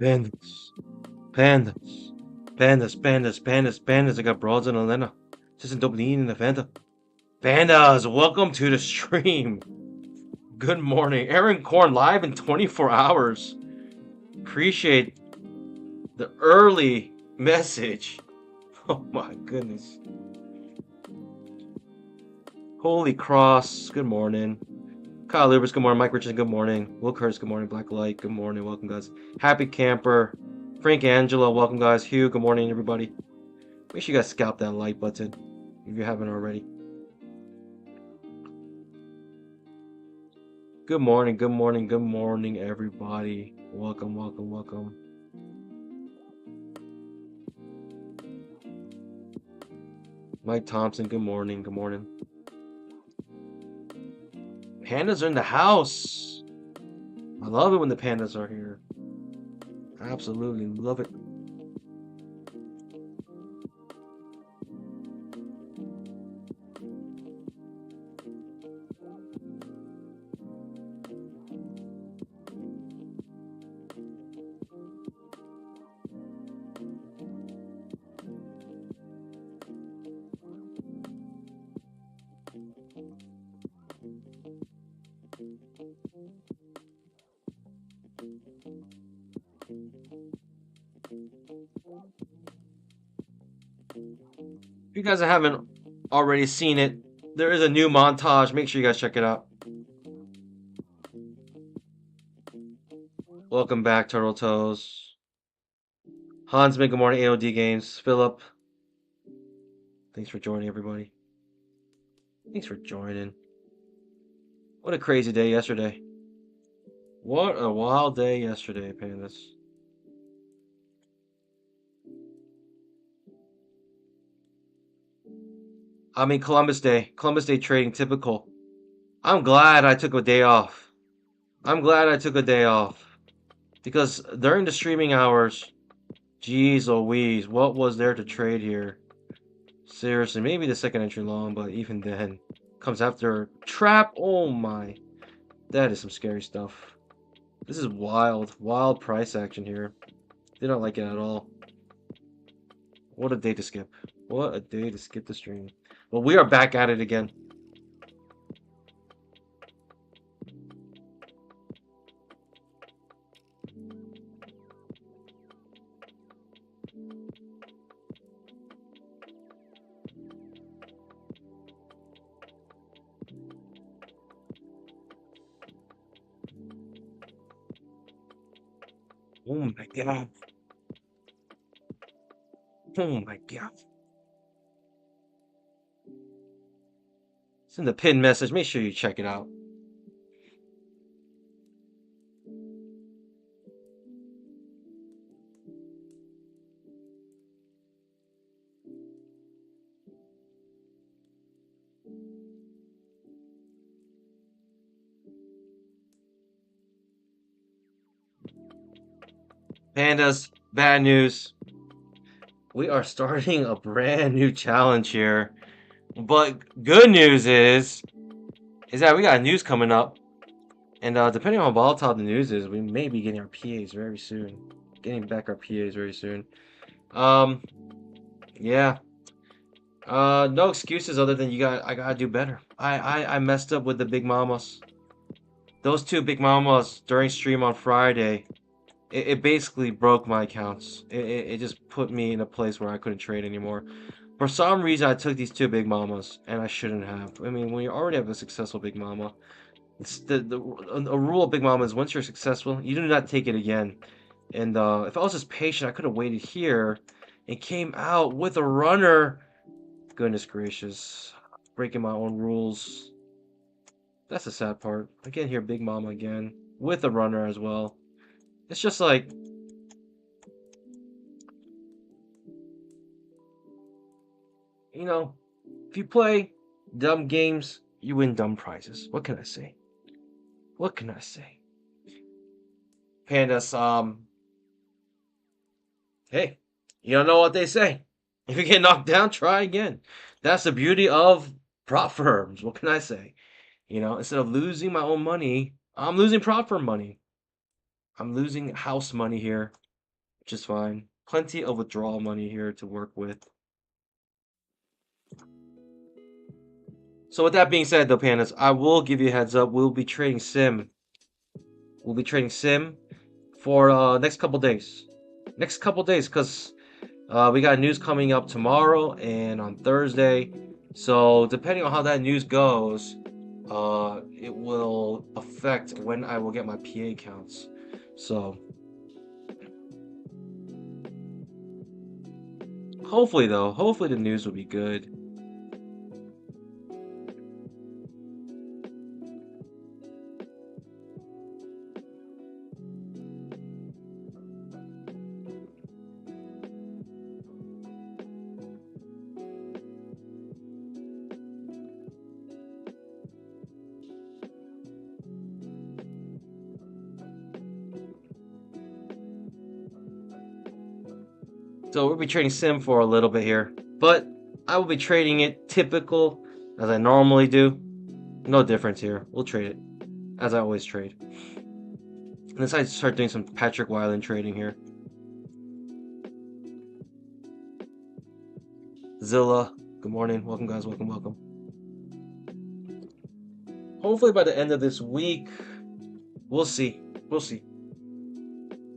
Pandas. Pandas. Pandas, pandas, pandas, pandas. I got broads in Atlanta. Just don't need in the Fanta. Pandas, welcome to the stream. Good morning. Aaron Korn live in 24 hours. Appreciate the early message. Oh my goodness. Holy Cross, good morning. Kyle Lubers, good morning. Mike Richardson, good morning. Will Curtis, good morning. Black Light, good morning. Welcome, guys. Happy Camper. Frank Angelo, welcome, guys. Hugh, good morning, everybody. Make sure you guys scalp that like button if you haven't already. Good morning, good morning, good morning, everybody. Welcome, welcome, welcome. Mike Thompson, good morning, good morning. Pandas are in the house. I love it when the pandas are here. Absolutely love it. If you guys haven't already seen it, there is a new montage. Make sure you guys check it out. Welcome back, Turtle Toes. Hansman, good morning, AOD Games. Philip, thanks for joining, everybody. Thanks for joining. What a crazy day yesterday. What a wild day yesterday, Pandas. I mean, Columbus Day trading, typical. I'm glad I took a day off. I'm glad I took a day off. Because during the streaming hours, geez Louise, what was there to trade here? Seriously, maybe the second entry long, but even then, comes after trap. Oh my, that is some scary stuff. This is wild, wild price action here. They don't like it at all. What a day to skip. What a day to skip the stream. Well, we are back at it again. Oh my god. Oh my god. It's in the pinned message. Make sure you check it out. Pandas, bad news. We are starting a brand new challenge here. But good news is that we got news coming up. And depending on how volatile the news is, we may be getting our PAs very soon. Getting back our PAs very soon. Yeah. No excuses other than I gotta do better. I messed up with the big mamas. Those two big mamas during stream on Friday, it basically broke my accounts. It just put me in a place where I couldn't trade anymore. For some reason, I took these two big mamas, and I shouldn't have. I mean, when you already have a successful big mama, it's a rule of big mama is once you're successful, you do not take it again. And if I was just patient, I could have waited here and came out with a runner. Goodness gracious, breaking my own rules. That's the sad part. Again here, big mama again with a runner as well. It's just like, you know, if you play dumb games, you win dumb prizes. What can I say? What can I say? Pandas, hey, you don't know what they say. If you get knocked down, try again. That's the beauty of prop firms. What can I say? You know, instead of losing my own money, I'm losing prop firm money. I'm losing house money here. which is fine. Plenty of withdrawal money here to work with. So with that being said, though, pandas, I will give you a heads up. We'll be trading sim. We'll be trading sim for next couple days. Next couple days, because we got news coming up tomorrow and on Thursday. So depending on how that news goes, it will affect when I will get my PA counts. So hopefully, though, hopefully the news will be good. So we'll be trading sim for a little bit here, but I will be trading it typical as I normally do. No difference here. We'll trade it as I always trade. Let's start doing some Patrick Wieland trading here. Zilla, good morning. Welcome, guys. Welcome, welcome. Hopefully by the end of this week, we'll see. We'll see.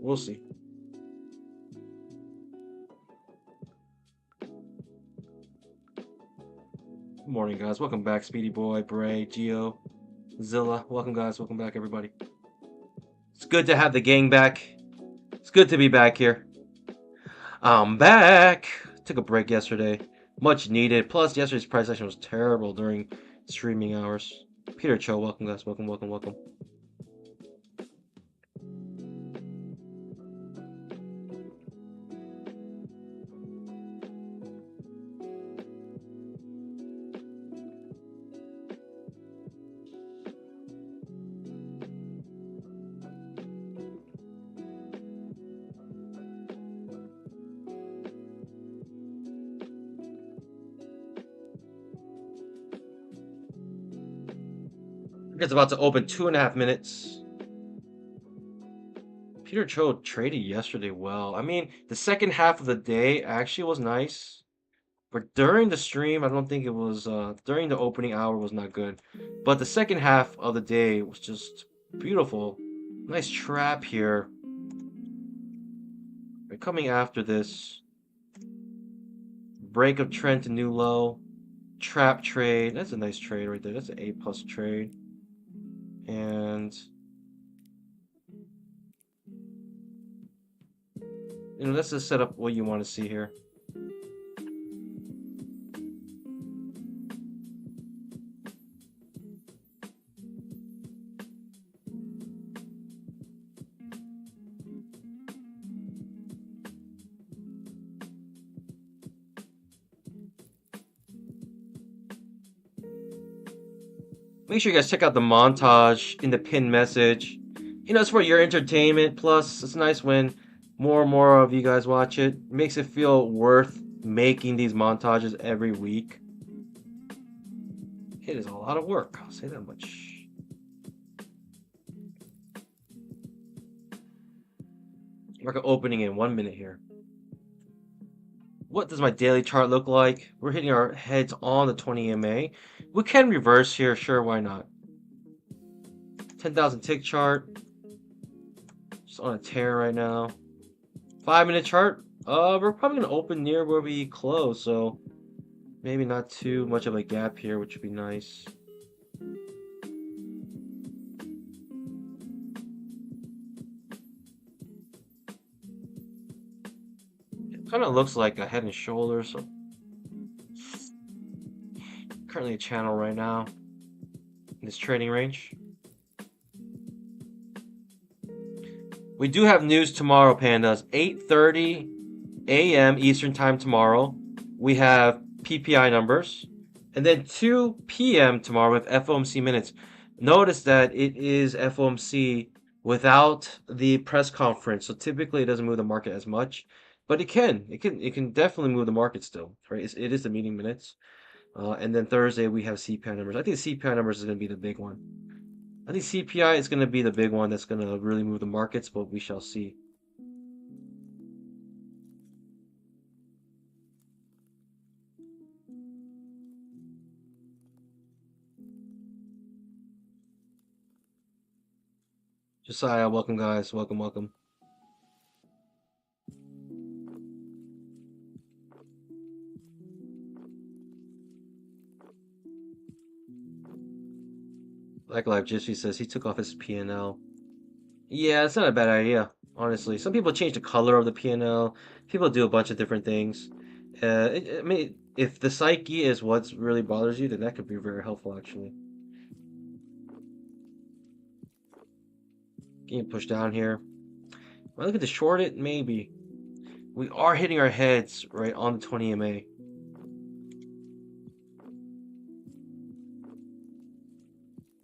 We'll see. Good morning, guys. Welcome back, Speedy Boy, Bray, Geo, Zilla. Welcome, guys. Welcome back, everybody. It's good to have the gang back. It's good to be back here. I'm back. Took a break yesterday. Much needed. Plus, yesterday's price action was terrible during streaming hours. Peter Cho, welcome, guys. Welcome, welcome, welcome. It's about to open 2.5 minutes. Peter Cho traded yesterday well. I mean, the second half of the day actually was nice. But during the stream, I don't think it was, during the opening hour was not good. But the second half of the day was just beautiful. Nice trap here. We're coming after this. Break of trend to new low. Trap trade. That's a nice trade right there. That's an A+ trade. And let's just set up what you want to see here. Make sure you guys check out the montage in the pinned message. It's for your entertainment. Plus, it's nice when more and more of you guys watch it. It makes it feel worth making these montages every week. It is a lot of work, I'll say that much. Market opening in 1 minute here. What does my daily chart look like? We're hitting our heads on the 20 EMA. We can reverse here, sure, why not? 10,000 tick chart. Just on a tear right now. 5-minute chart. We're probably gonna open near where we close, so maybe not too much of a gap here, which would be nice. It kind of looks like a head and shoulders. So currently a channel right now in this trading range. We do have news tomorrow, pandas. 8:30 a.m. Eastern time tomorrow. We have PPI numbers. And then 2 p.m. tomorrow with FOMC minutes. Notice that it is FOMC without the press conference. So typically it doesn't move the market as much. But it can. It can definitely move the market still. Right? It is the meeting minutes. And then Thursday we have CPI numbers. I think CPI numbers is going to be the big one. I think CPI is going to be the big one that's going to really move the markets, but we shall see. Josiah, welcome guys. Welcome, welcome. Like Life Jitsi says, he took off his P&L. Yeah, it's not a bad idea, honestly. Some people change the color of the P&L. People do a bunch of different things. I mean, if the psyche is what really bothers you, then that could be very helpful, actually. Getting pushed down here. Am I looking to short it? Maybe. We are hitting our heads right on the 20 MA.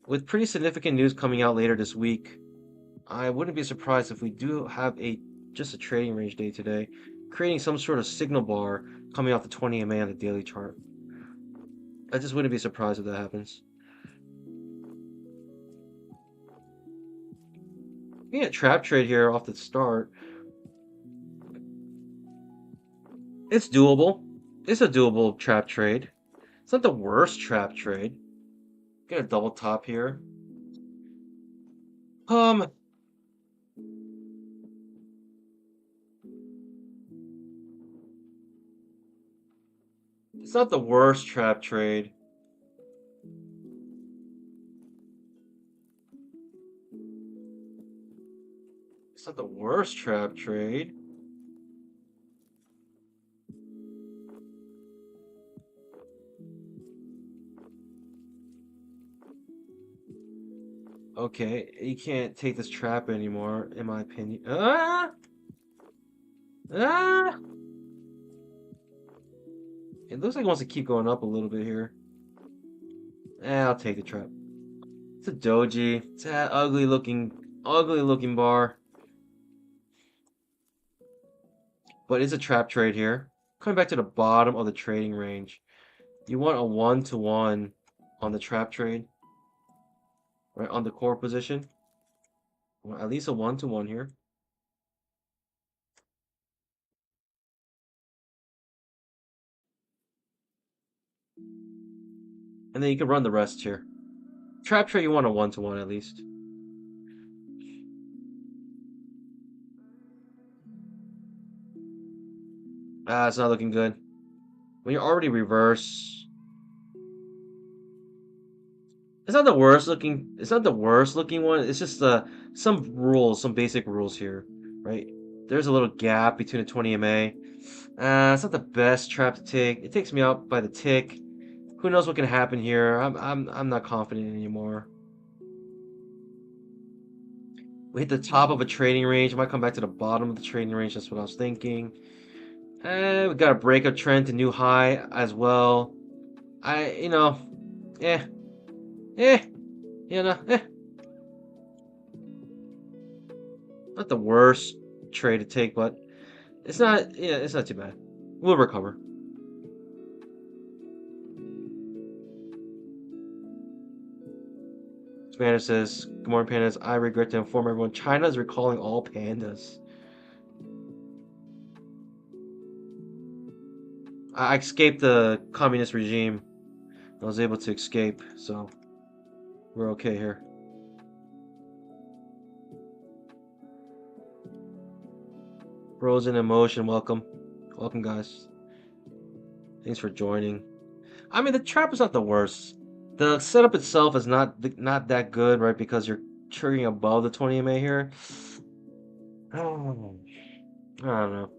With pretty significant news coming out later this week, I wouldn't be surprised if we do have just a trading range day today, creating some sort of signal bar coming off the 20 MA on the daily chart. I just wouldn't be surprised if that happens. Yeah, trap trade here off the start. It's doable. It's a doable trap trade. It's not the worst trap trade. Get a double top here. Um, it's not the worst trap trade. It's not the worst trap trade. Okay, you can't take this trap anymore, in my opinion. Ah! Ah! It looks like it wants to keep going up a little bit here. I'll take the trap. It's a doji. It's that ugly looking bar. But it's a trap trade here. Coming back to the bottom of the trading range. You want a 1-to-1 on the trap trade, right? On the core position. Well, at least a 1-to-1 here. And then you can run the rest here. Trap trade, you want a 1-to-1 at least. It's not looking good. When you're already reverse, it's not the worst looking. It's not the worst looking one. It's just some basic rules here, right? There's a little gap between the 20 MA. It's not the best trap to take. It takes me out by the tick. Who knows what can happen here? I'm not confident anymore. We hit the top of a trading range. I might come back to the bottom of the trading range. That's what I was thinking. We got a breakout trend to new high as well. You know, eh, eh, you know, eh. Not the worst trade to take, but it's not, yeah, it's not too bad. We'll recover. Spanish says, good morning, pandas. I regret to inform everyone China is recalling all pandas. I escaped the communist regime. I was able to escape, so we're okay here. Frozen Emotion, welcome. Welcome, guys. Thanks for joining. I mean, the trap is not the worst. The setup itself is not that good, right? Because you're triggering above the 20 MA here. Oh, I don't know.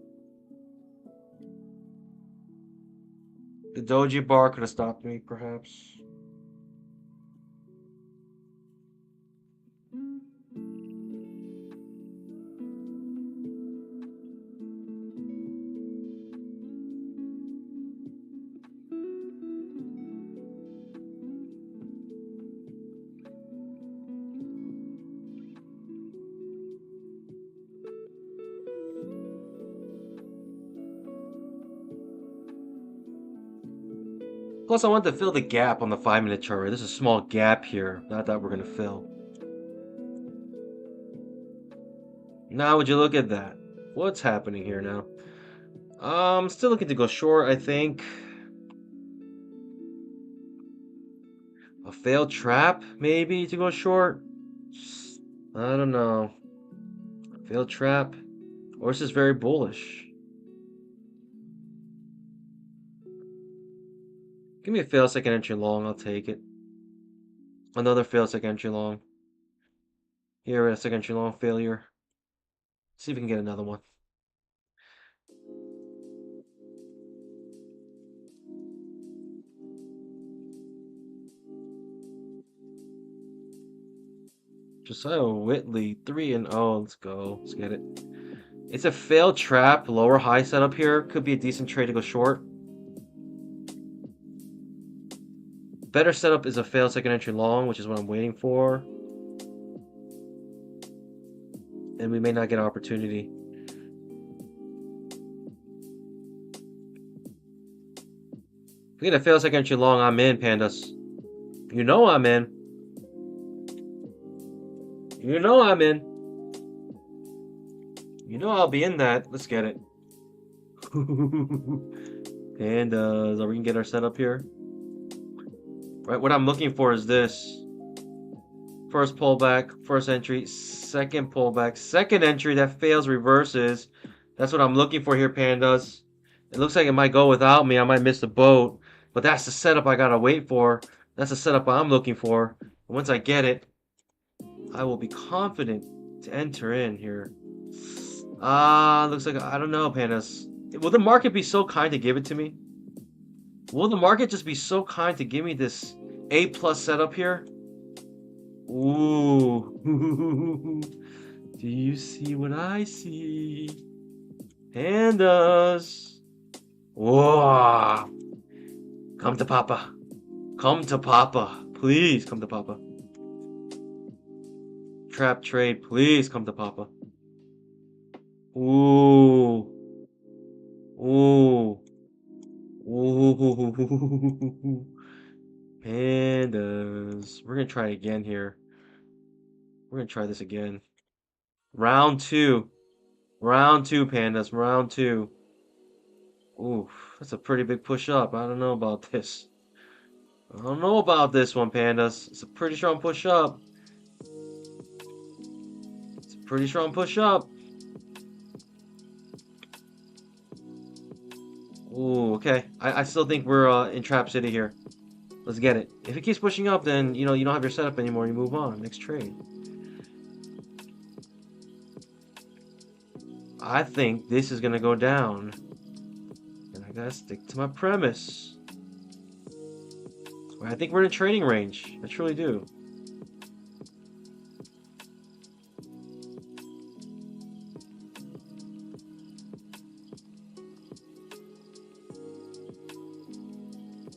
The doji bar could have stopped me, perhaps. Plus, I want to fill the gap on the 5-minute chart. Right? There's a small gap here. Not that we're gonna fill. Now, would you look at that? What's happening here now? Still looking to go short, I think. A failed trap, maybe, to go short. I don't know. Failed trap. Or is this very bullish? Give me a failed second entry long. I'll take it. Another failed second entry long. Here, a second entry long failure. See if we can get another one. Josiah Whitley, 3-0. Let's go. Let's get it. It's a failed trap. Lower high setup here. Could be a decent trade to go short. Better setup is a failed second entry long, which is what I'm waiting for. And we may not get an opportunity. If we get a failed second entry long, I'm in, pandas. You know I'm in. You know I'm in. You know I'll be in that. Let's get it. Pandas. Are we gonna get our setup here? Right, what I'm looking for is this. First pullback, first entry, second pullback, second entry that fails, reverses. That's what I'm looking for here, pandas. It looks like it might go without me. I might miss the boat. But that's the setup I gotta wait for. That's the setup I'm looking for. And once I get it, I will be confident to enter in here. Looks like, I don't know, pandas. Will the market be so kind to give it to me? Will the market just be so kind to give me this A+ setup here? Ooh. Do you see what I see? Pandas. Whoa. Come to Papa. Come to Papa. Please come to Papa. Trap trade. Please come to Papa. Ooh. Ooh. Ooh. Pandas. We're gonna try again here. We're gonna try this again. Round two. Round two, pandas. Round two. Ooh, that's a pretty big push up. I don't know about this. I don't know about this one, pandas. It's a pretty strong push up. It's a pretty strong push up. Ooh, okay. I still think we're in Trap City here. Let's get it. If it keeps pushing up, then you don't have your setup anymore. You move on. Next trade. I think this is gonna go down. And I gotta stick to my premise. I think we're in a trading range. I truly do.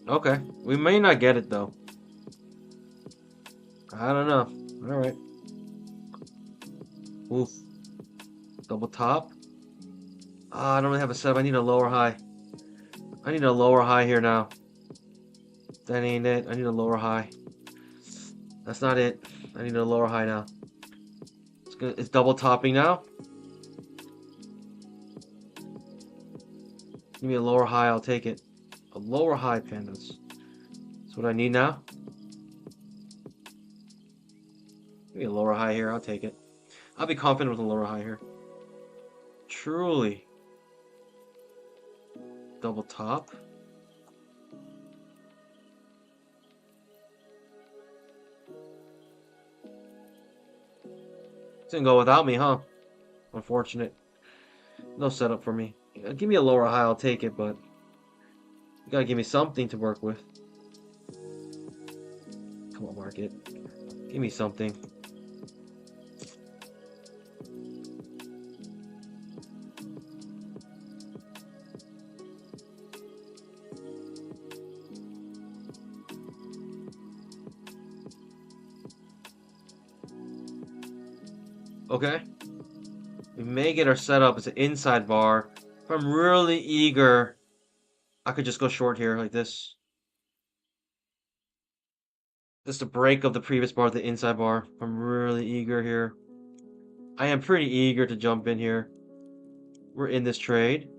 Okay. We may not get it though. I don't know. Alright. Oof. Double top. I don't really have a setup. I need a lower high. I need a lower high here now. That ain't it. I need a lower high. That's not it. I need a lower high now. It's double topping now. Give me a lower high. I'll take it. A lower high, pandas. That's what I need now. Give me a lower high here. I'll take it. I'll be confident with a lower high here. Truly. Double top. It's gonna go without me, huh? Unfortunate. No setup for me. Give me a lower high, I'll take it, but you gotta give me something to work with. Come on, market. Give me something. Okay. We may get our setup as an inside bar. If I'm really eager, I could just go short here like this. Just a break of the previous bar, the inside bar. If I'm really eager here. I am pretty eager to jump in here. We're in this trade.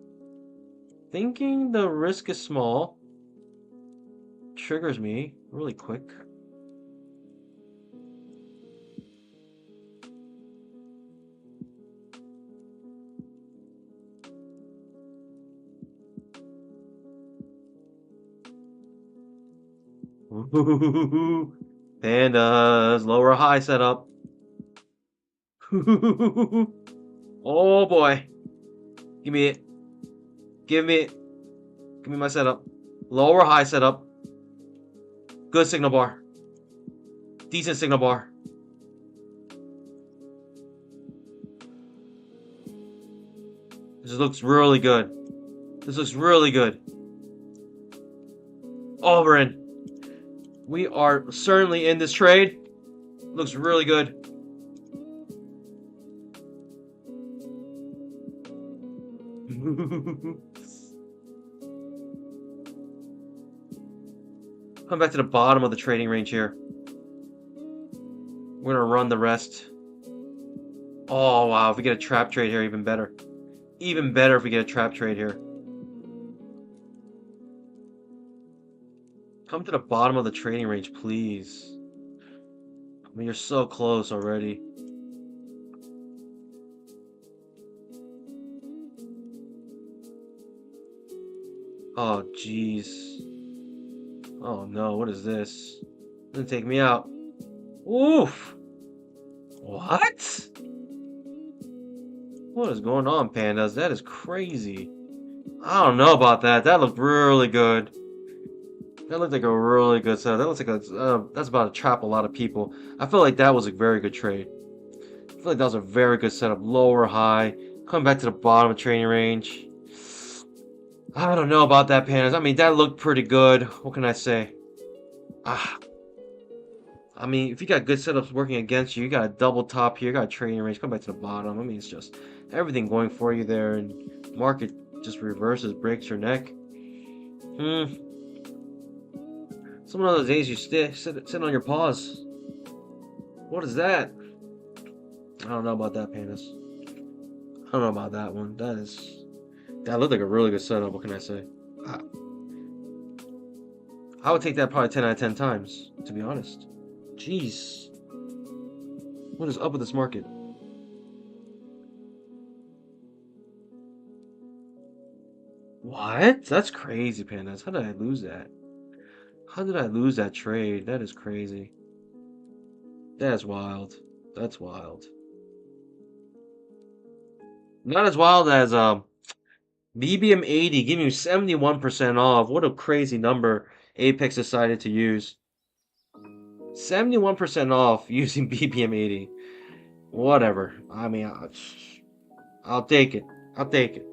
Thinking the risk is small. Triggers me really quick. Pandas, lower high setup. Oh boy. Give me it. Give me it. Give me my setup. Lower high setup. Good signal bar. Decent signal bar. This looks really good. This looks really good. Oh, we're in. We are certainly in this trade. Looks really good. Come back to the bottom of the trading range here. We're gonna run the rest. Oh wow, if we get a trap trade here, even better. Even better if we get a trap trade here. Come to the bottom of the trading range, please. I mean, you're so close already. Oh, jeez. Oh, no. What is this? Doesn't take me out. Oof. What? What is going on, pandas? That is crazy. I don't know about that. That looked really good. That looked like a really good setup. That looks like that's about to trap a lot of people. I feel like that was a very good trade. I feel like that was a very good setup. Lower, high. Come back to the bottom of trading range. I don't know about that, pandas. I mean, that looked pretty good. What can I say? I mean, if you got good setups working against you, you got a double top here, you got a trading range, come back to the bottom. I mean, it's just everything going for you there, and market just reverses, breaks your neck. Some of those days you sit on your paws. What is that? I don't know about that, pandas. I don't know about that one. That looked like a really good setup. What can I say? I would take that probably 10 out of 10 times, to be honest. Jeez. What is up with this market? What? That's crazy, pandas. How did I lose that? How did I lose that trade? That is crazy. That is wild. That's wild. Not as wild as BBM 80 giving you 71% off. What a crazy number Apex decided to use. 71% off using BBM 80. Whatever. I mean, I'll take it. I'll take it.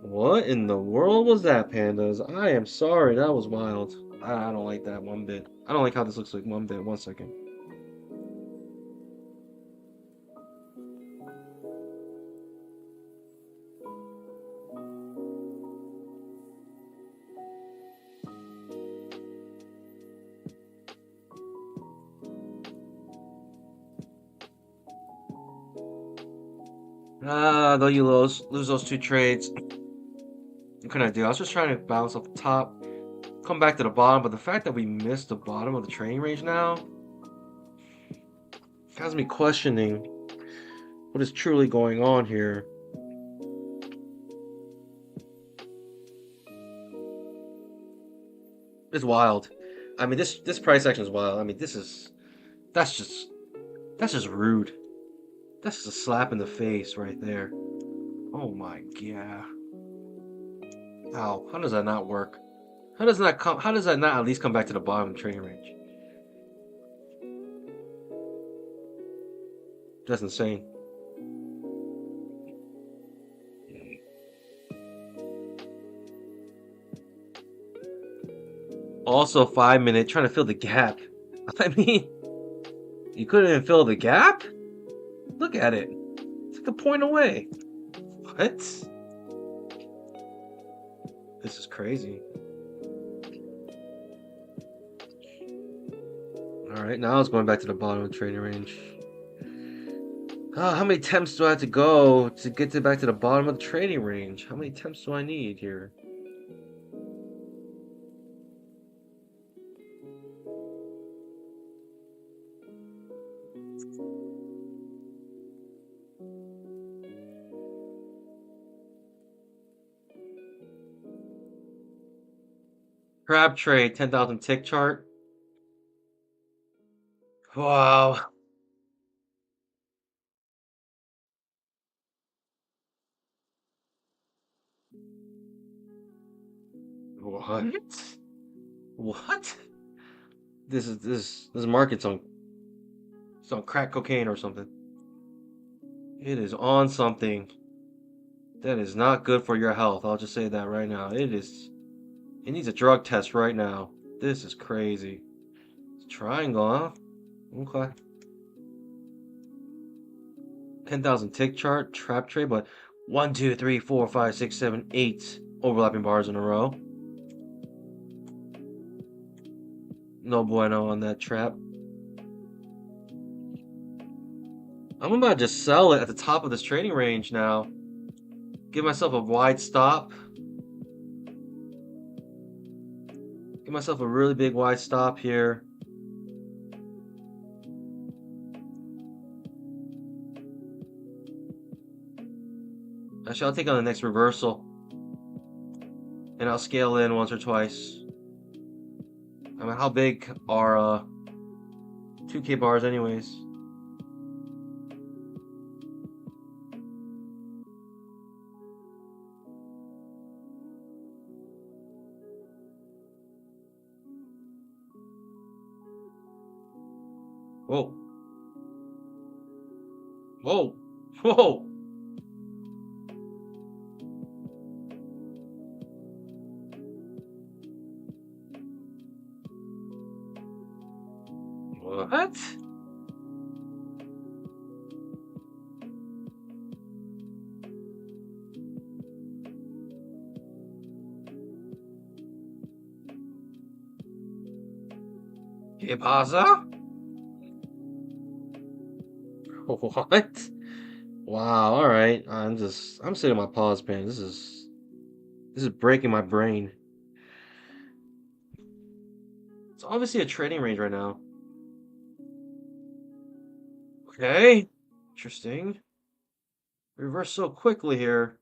What in the world was that, pandas? I am sorry. That was wild. I don't like that one bit. I don't like how this looks like one bit. 1 second. Though you lose those two trades. What can I do? I was just trying to bounce off the top, come back to the bottom, but the fact that we missed the bottom of the trading range now has me questioning what is truly going on here. It's wild. I mean, this price action is wild. I mean, that's just rude. That's just a slap in the face right there. Oh my god. How does that not work? How does that not at least come back to the bottom of the trading range? That's insane. Also 5-minute trying to fill the gap. I mean, you couldn't even fill the gap? Look at it. It's like a point away. What? This is crazy. Alright, now it's going back to the bottom of the trading range. How many attempts do I have to go to get back to the bottom of the trading range? How many attempts do I need here? Crab trade, 10,000 tick chart. Wow. What? What? This market's on it's on crack cocaine or something. It is on something that is not good for your health. I'll just say that right now. It needs a drug test right now. This is crazy. Triangle, huh? Okay. 10,000 tick chart, trap trade, but 1, 2, 3, 4, 5, 6, 7, 8 overlapping bars in a row. No bueno on that trap. I'm about to just sell it at the top of this trading range now. Give myself a wide stop. Give myself a really big wide stop here. Actually, I'll take on the next reversal. And I'll scale in once or twice. I mean, how big are 2K bars anyways? Whoa. Whoa. Whoa. What? ¿Qué pasa? What? Wow, all right. I'm sitting on my pause pen. This is breaking my brain. It's obviously a trading range right now. Okay. Interesting. Reverse so quickly here.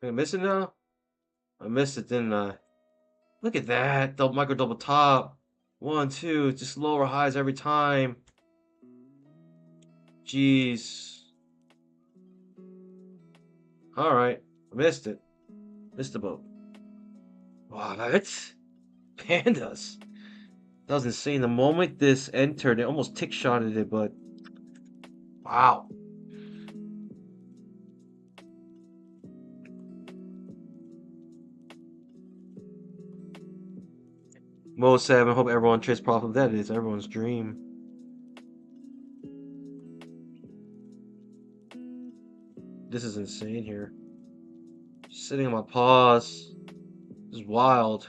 Did I miss it now? I missed it, didn't I? Look at that. Double micro double top. 1, 2, just lower highs every time. Jeez. Alright. I missed it. Missed the boat. What? Pandas. That was insane. The moment this entered, it almost tick shotted it, but wow. Mo 7, hope everyone trades profit. That is everyone's dream. This is insane here. Sitting on my paws. This is wild.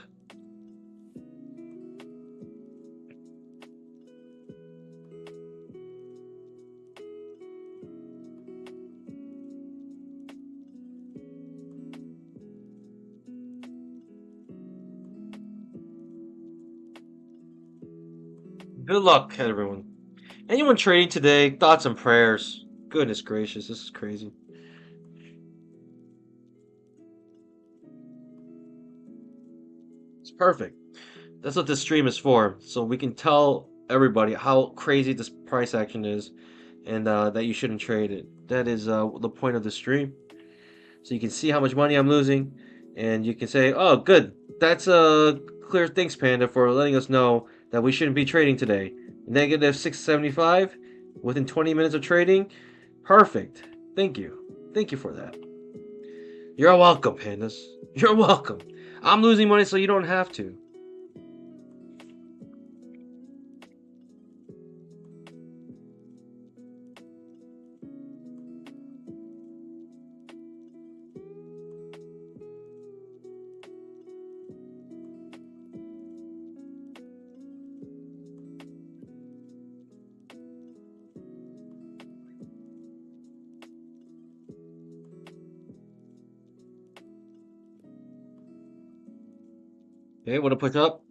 Good luck, everyone. Anyone trading today, thoughts and prayers. Goodness gracious, this is crazy. It's perfect. That's what this stream is for, so we can tell everybody how crazy this price action is, and that you shouldn't trade it. That is the point of the stream. So you can see how much money I'm losing, and you can say, "Oh, good. That's a clear thanks, Panda, for letting us know that we shouldn't be trading today." Negative 675 within 20 minutes of trading. Perfect. Thank you. Thank you for that. You're welcome, Pandas. You're welcome. I'm losing money so you don't have to. Okay, want to push up?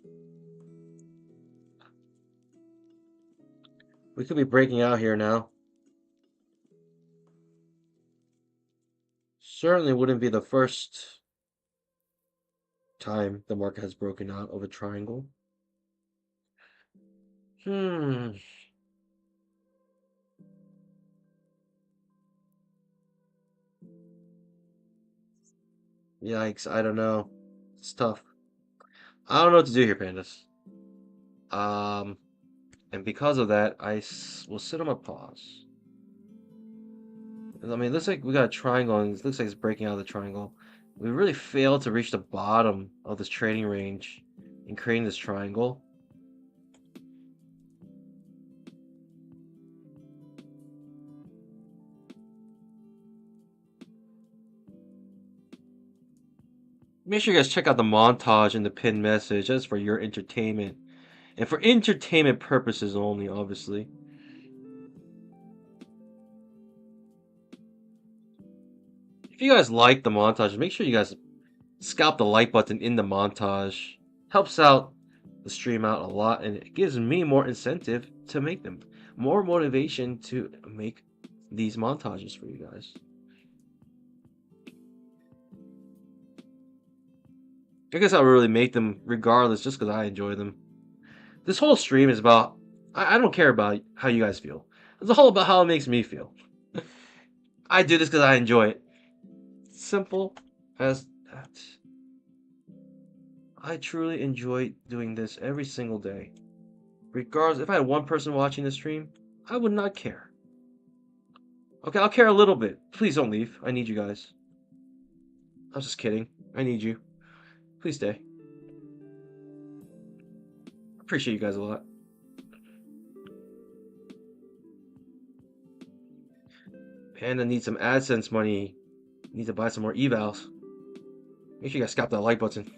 We could be breaking out here now. Certainly wouldn't be the first time the market has broken out of a triangle. Hmm. Yikes, I don't know. It's tough. I don't know what to do here, pandas. Um, and because of that, will sit on a pause. I mean, it looks like we got a triangle, and it looks like it's breaking out of the triangle. We really failed to reach the bottom of this trading range in creating this triangle. Make sure you guys check out the montage and the pinned message just for your entertainment. And for entertainment purposes only, obviously. If you guys like the montage, make sure you guys scalp the like button in the montage. Helps out the stream out a lot, and it gives me more incentive to make them. More motivation to make these montages for you guys. I guess I'll really make them regardless just because I enjoy them. This whole stream is about, I don't care about how you guys feel. It's all about how it makes me feel. I do this because I enjoy it. Simple as that. I truly enjoy doing this every single day. Regardless, if I had one person watching the stream, I would not care. Okay, I'll care a little bit. Please don't leave. I need you guys. I'm just kidding. I need you. Please stay. Appreciate you guys a lot. Panda needs some AdSense money. Need to buy some more evals. Make sure you guys scalp that like button.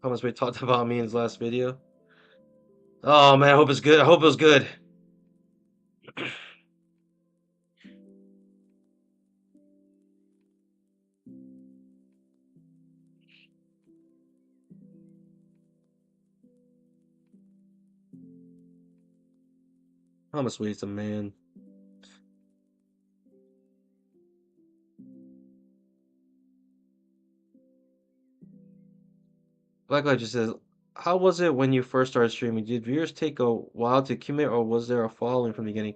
How much we talked about me in his last video. Oh man, I hope it's good. I hope it was good. Thomas Wade's a man. Blacklight just says, how was it when you first started streaming? Did viewers take a while to commit, or was there a following from the beginning?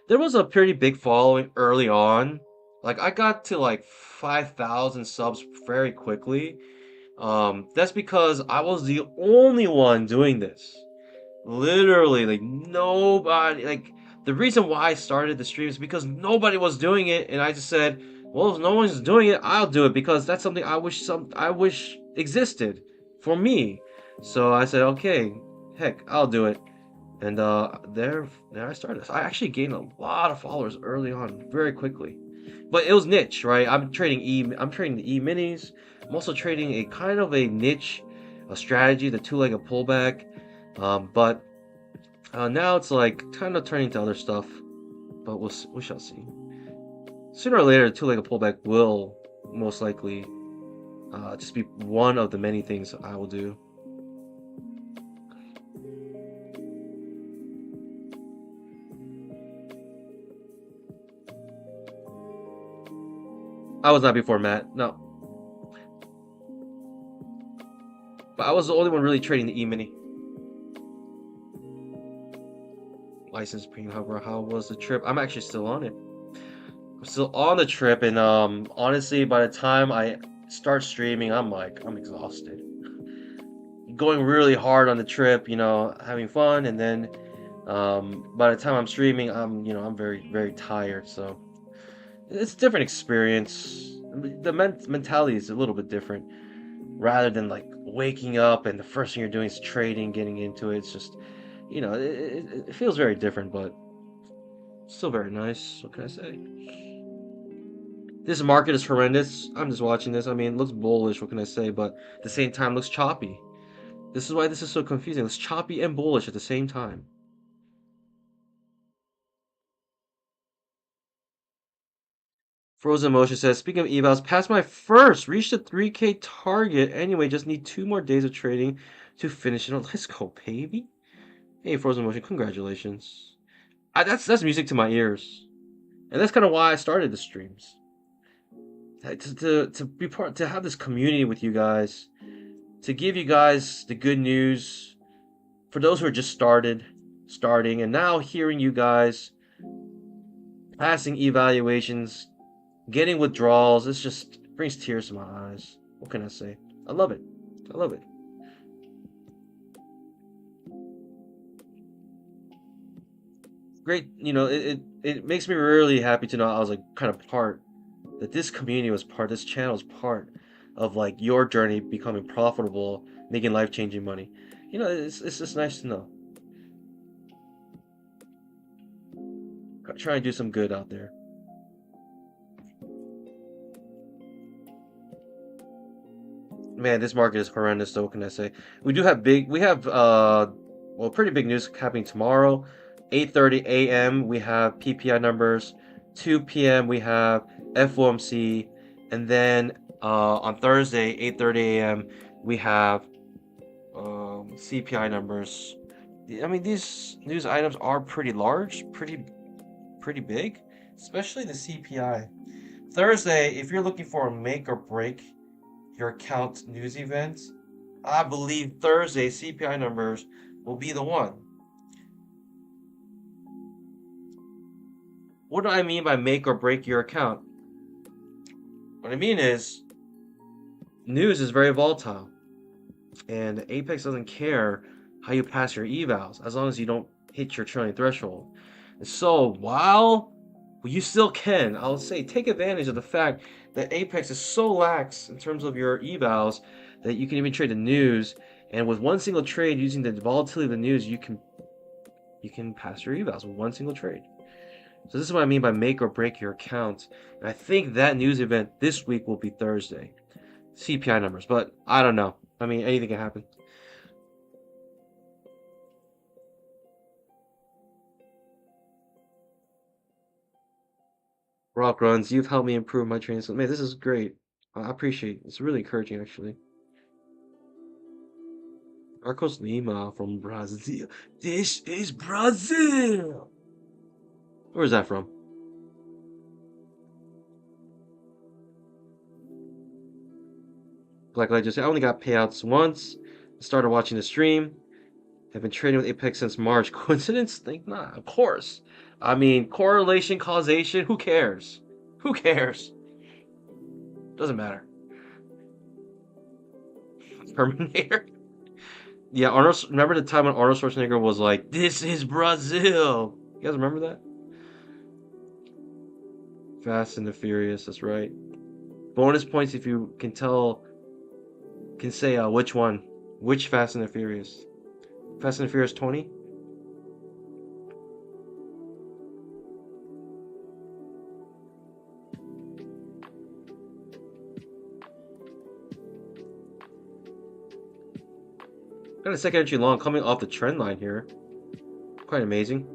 There was a pretty big following early on. Like I got to like 5,000 subs very quickly. That's because I was the only one doing this. Literally, like nobody, like the reason why I started the stream is because nobody was doing it, and I just said, well, if no one's doing it, I'll do it because that's something I wish existed for me. So I said, okay, heck, I'll do it. And there I started. I actually gained a lot of followers early on, very quickly. But it was niche, right? I'm trading the E minis. I'm also trading a kind of a niche, a strategy, the two-legged pullback. But now it's like kind of turning to other stuff. But we shall see. Sooner or later, the two-legged pullback will most likely just be one of the many things I will do. I was not before Matt, no. But I was the only one really trading the E-mini. License premium, however, how was the trip? I'm actually still on it. I'm still on the trip, and honestly, by the time I start streaming, I'm exhausted. Going really hard on the trip, having fun, and then by the time I'm streaming, I'm very, very tired. So it's a different experience. The mentality is a little bit different. Rather than like waking up and the first thing you're doing is trading, getting into it, it's just, it feels very different, but still very nice. What can I say? This market is horrendous. I'm just watching this. I mean, it looks bullish. What can I say? But at the same time, looks choppy. This is why this is so confusing. It's choppy and bullish at the same time. Frozen Motion says, speaking of evals, passed my first, reached the 3K target. Anyway, just need 2 more days of trading to finish it. Let's go, baby. Hey, Frozen Motion, congratulations. That's music to my ears, and that's kind of why I started the streams. To be part, to have this community with you guys, to give you guys the good news for those who are just starting, and now hearing you guys passing evaluations, getting withdrawals. It just brings tears to my eyes. What can I say? I love it. I love it. Great, it makes me really happy to know I was like kind of part that this community was part, this channel was part of like your journey becoming profitable, making life-changing money. It's just nice to know. Try and do some good out there. Man, this market is horrendous though, what can I say? We have pretty big news happening tomorrow. 8:30 a.m. we have PPI numbers. 2 p.m. we have FOMC, and then on Thursday, 8:30 a.m. we have CPI numbers. I mean, these news items are pretty large, pretty big, especially the CPI. Thursday, if you're looking for a make or break your account news event, I believe Thursday CPI numbers will be the one. What do I mean by make or break your account? What I mean is, news is very volatile, and Apex doesn't care how you pass your evals as long as you don't hit your trillion threshold. And so while you still can, I'll say, take advantage of the fact that Apex is so lax in terms of your evals that you can even trade the news, and with one single trade using the volatility of the news, you can pass your evals with one single trade. So this is what I mean by make or break your account. And I think that news event this week will be Thursday. CPI numbers, but I don't know. I mean, anything can happen. Rock runs, you've helped me improve my training skills. Man, this is great. I appreciate it. It's really encouraging, actually. Marcos Lima from Brazil. This is Brazil! Where is that from? Black Light just said, I only got payouts once. Started watching the stream. Have been trading with Apex since March. Coincidence? Think not. Of course. I mean, correlation, causation, who cares? Who cares? Doesn't matter. Terminator? Yeah, Arnold. Remember the time when Arnold Schwarzenegger was like, "This is Brazil." You guys remember that? Fast and the Furious. That's right. Bonus points if you can say which one, which Fast and the Furious. Fast and the Furious 20. Got a second entry long coming off the trend line here. Quite amazing.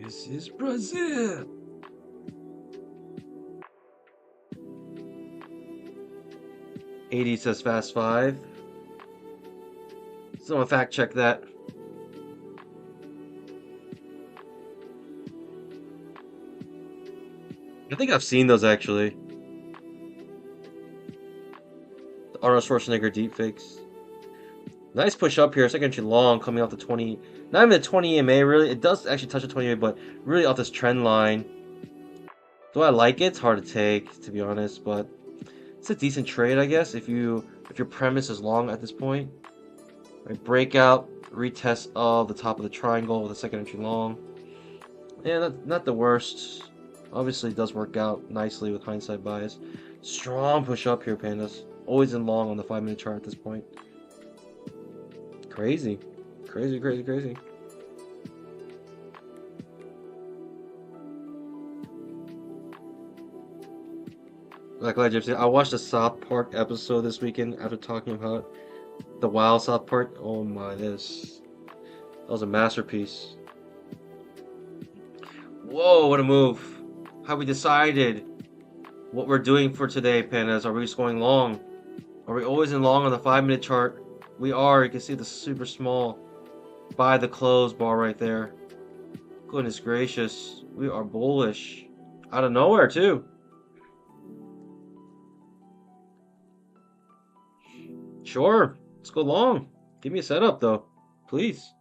This is Brazil. AD says fast 5. Someone fact check that. I think I've seen those actually. The Arnold Schwarzenegger deepfakes. Nice push up here, second entry long coming off the 20. Not even the 20 EMA really. It does actually touch the 20 EMA, but really off this trend line. Do I like it? It's hard to take, to be honest, but it's a decent trade, I guess, if your premise is long at this point. Right, breakout, retest of the top of the triangle with a second entry long. Yeah, not the worst. Obviously, it does work out nicely with hindsight bias. Strong push up here, pandas. Always in long on the 5-minute chart at this point. Crazy. Crazy, crazy, crazy. Like Gypsy, I watched the South Park episode this weekend after talking about the wild South Park. Oh my, this That was a masterpiece. Whoa, what a move. Have we decided what we're doing for today, Pandas? Are we just going long? Are we always in long on the 5-minute chart? We are. You can see the super small buy the close bar right there. Goodness gracious. We are bullish. Out of nowhere, too. Sure. Let's go long. Give me a setup, though. Please.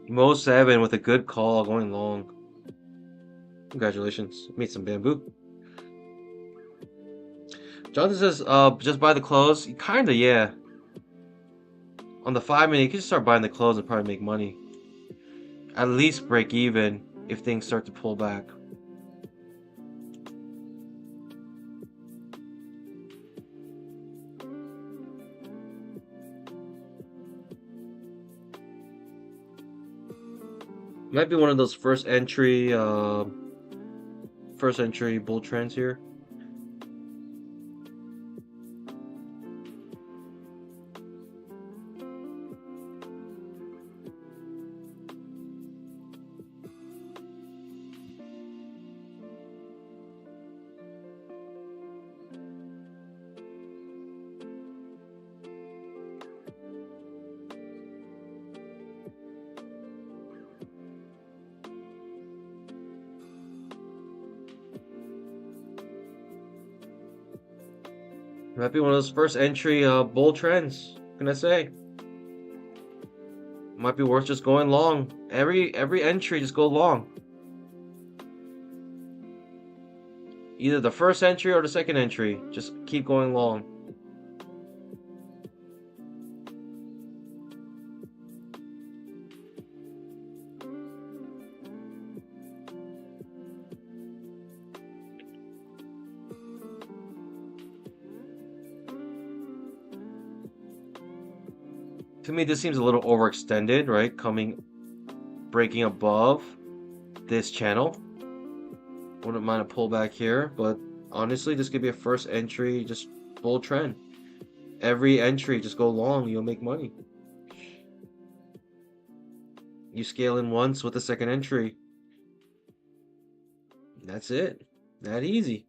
Mo 7 with a good call going long. Congratulations. Made some bamboo. Jonathan says, just buy the close. Kinda, yeah. On the 5-minute, you can just start buying the close and probably make money. At least break even if things start to pull back. Might be one of those first entry bull trends here. Might be one of those first entry bull trends. What can I say? Might be worth just going long. Every entry, just go long. Either the first entry or the second entry. Just keep going long. To me, this seems a little overextended, right? Breaking above this channel. Wouldn't mind a pullback here, but honestly, this could be a first entry, just bull trend. Every entry, just go long, you'll make money. You scale in once with the second entry. That's it. That easy.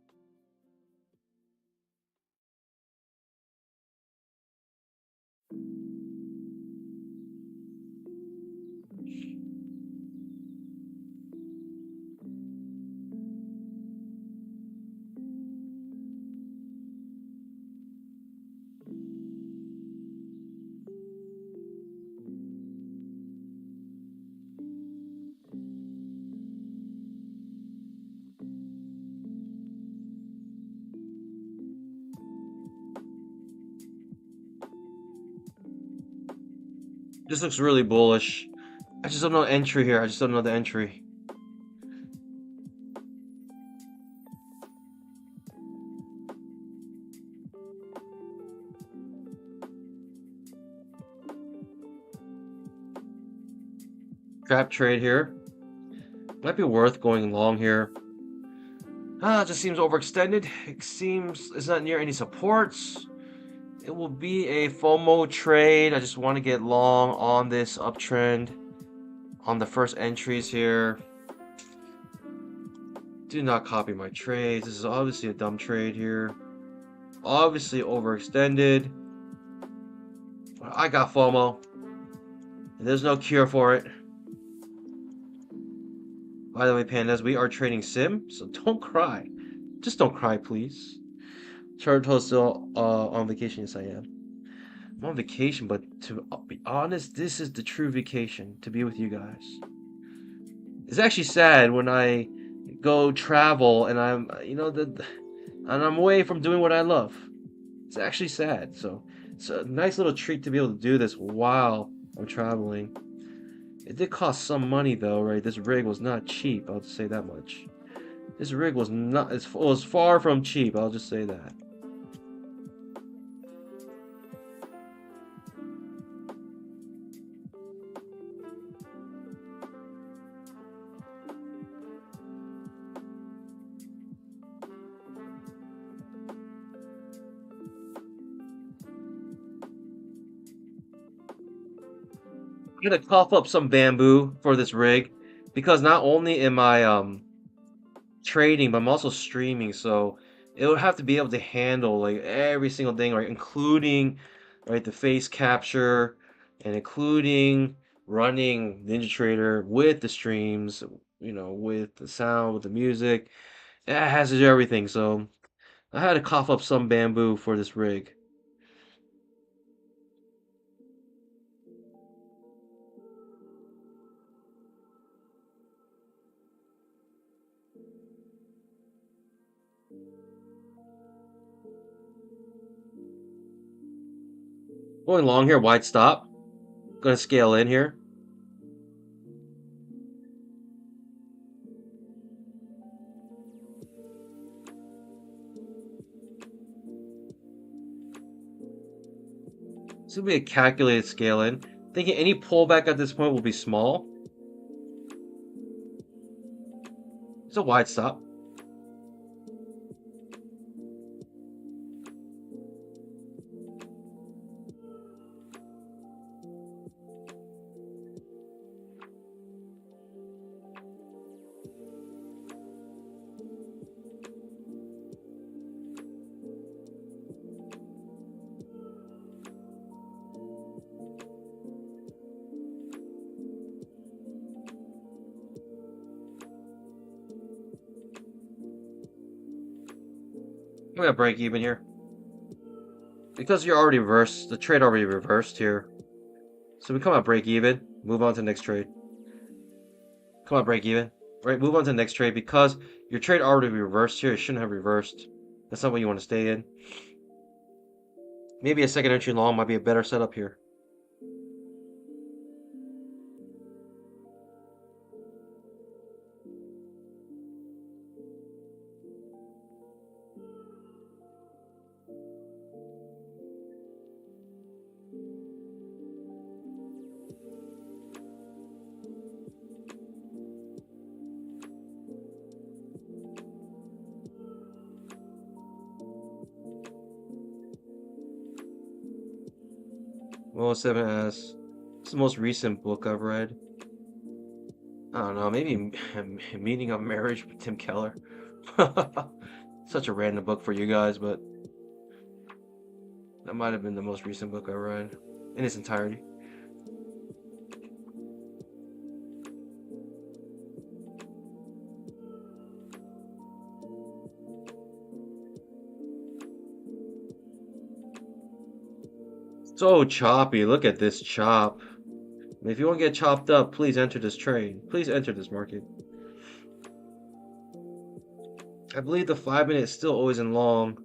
This looks really bullish. I just don't know entry here. I just don't know the entry. Trap trade here. Might be worth going long here. It just seems overextended. It seems it's not near any supports. It will be a FOMO trade. I just want to get long on this uptrend on the first entries here. Do not copy my trades. This is obviously a dumb trade here. Obviously overextended. I got FOMO. And there's no cure for it. By the way, Pandas, we are trading sim, so don't cry. Just don't cry, please. Charto is still on vacation. Yes, I am. I'm on vacation, but to be honest, this is the true vacation, to be with you guys. It's actually sad when I go travel and I'm, and I'm away from doing what I love. It's actually sad. So it's a nice little treat to be able to do this while I'm traveling. It did cost some money though, right? This rig was not cheap, I'll just say that much. This rig was not, it was far from cheap, I'll just say that. I'm gonna cough up some bamboo for this rig because not only am I trading, but I'm also streaming, so it would have to be able to handle like every single thing, right? Including right the face capture and including running NinjaTrader with the streams, with the sound, with the music. It has to do everything, so I had to cough up some bamboo for this rig. Going long here, wide stop. Gonna scale in here. This will be a calculated scale in. Thinking any pullback at this point will be small. It's a wide stop. I'm gonna break even here. Because you're already reversed, the trade already reversed here. So we come out break even, move on to the next trade. Come out break even. Right, move on to the next trade because your trade already reversed here. It shouldn't have reversed. That's not what you want to stay in. Maybe a second entry long might be a better setup here. Well, 7S. It's the most recent book I've read. I don't know, maybe Meaning of Marriage with Tim Keller. Such a random book for you guys, but that might have been the most recent book I read in its entirety. So choppy. Look at this chop. If you want to get chopped up, please enter this trade. Please enter this market. I believe the 5 minute is still always in long.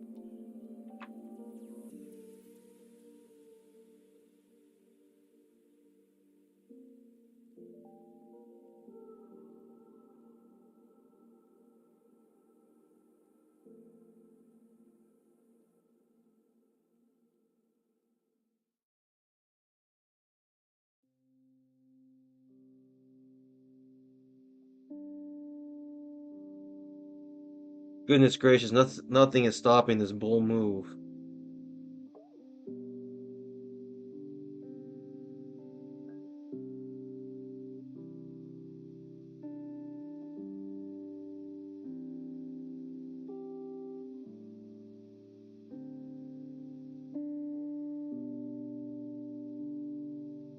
Goodness gracious, nothing is stopping this bull move.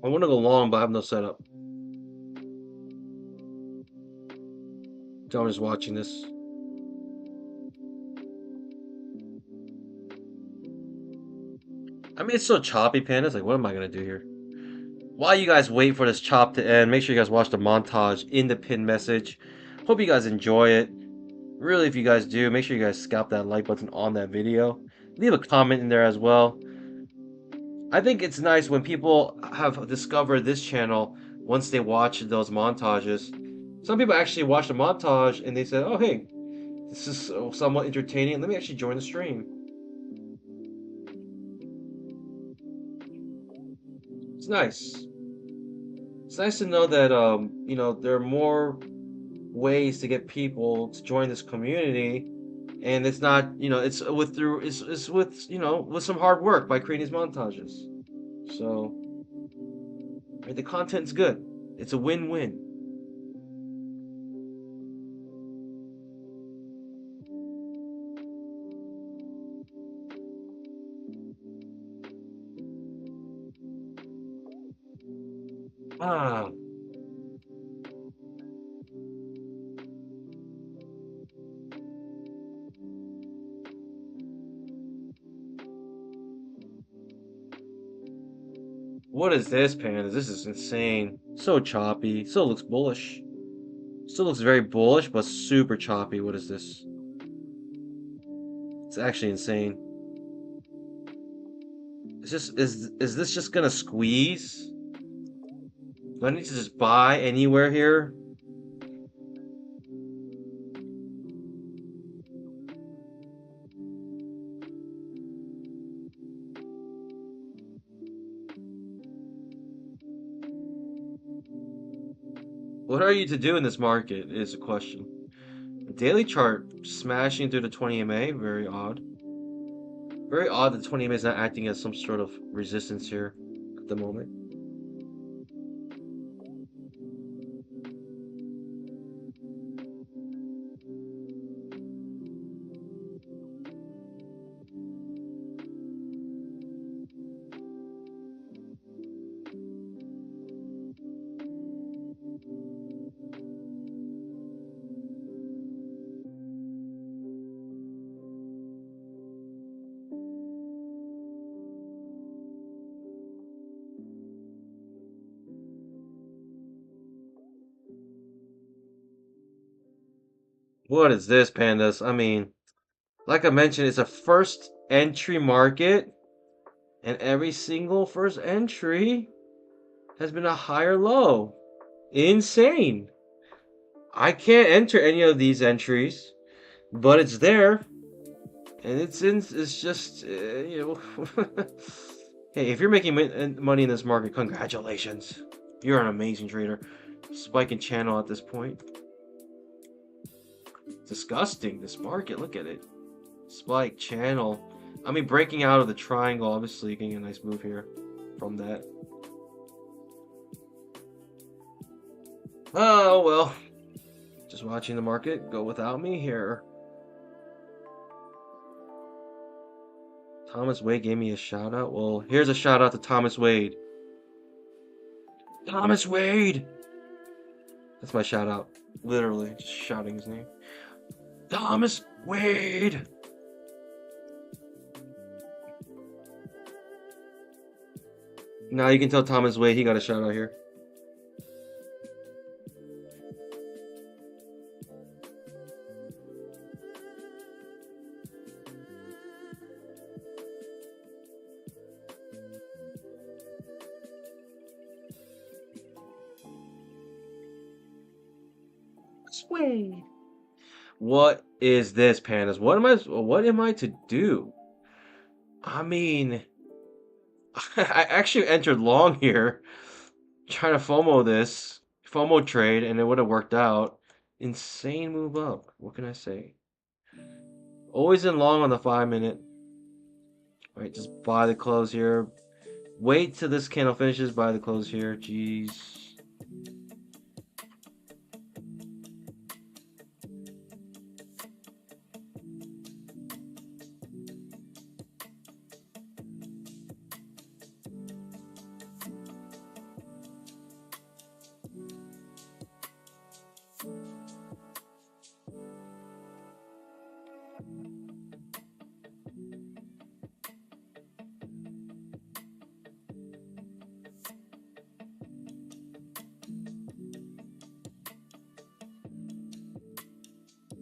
I want to go long, but I have no setup. So I'm just watching this. I mean, it's so choppy, Pandas. Like, what am I going to do here? While you guys wait for this chop to end, make sure you guys watch the montage in the pinned message. Hope you guys enjoy it. Really, if you guys do, make sure you guys scalp that like button on that video. Leave a comment in there as well. I think it's nice when people have discovered this channel once they watch those montages. Some people actually watch the montage and they said, oh, hey, this is somewhat entertaining. Let me actually join the stream. It's nice. It's nice to know that there are more ways to get people to join this community, and it's not it's with with some hard work by creating these montages. So Right? The content's good. It's a win-win. Ah, what is this, Pandas? This is insane. So choppy. Still looks bullish. Still looks very bullish, but super choppy. What is this? It's actually insane. Is this just gonna squeeze? Do I need to just buy anywhere here? What are you to do in this market is a question. Daily chart smashing through the 20 MA, very odd. Very odd that 20 MA is not acting as some sort of resistance here at the moment. What is this, Pandas? I mean, like I mentioned, it's a first entry market, and every single first entry has been a higher low. Insane. I can't enter any of these entries, but it's there, and it's just you know. Hey, if you're making money in this market, congratulations. You're an amazing trader. Spike and channel at this point. Disgusting. This market, look at it. Spike channel. I mean, breaking out of the triangle, obviously getting a nice move here from that. Oh well, just watching the market go without me here. Thomas Wade gave me a shout out. Well, here's a shout out to Thomas Wade. Thomas Wade! That's my shout out. Literally, just shouting his name. Thomas Wade! Now you can tell Thomas Wade he got a shout out here. Wade. What is this, Pandas? What am I to do? I mean, I actually entered long here, trying to FOMO trade, and it would have worked out. Insane move up. What can I say? Always in long on the 5 minute. All right, just buy the close here. Wait till this candle finishes. Buy the close here. Jeez.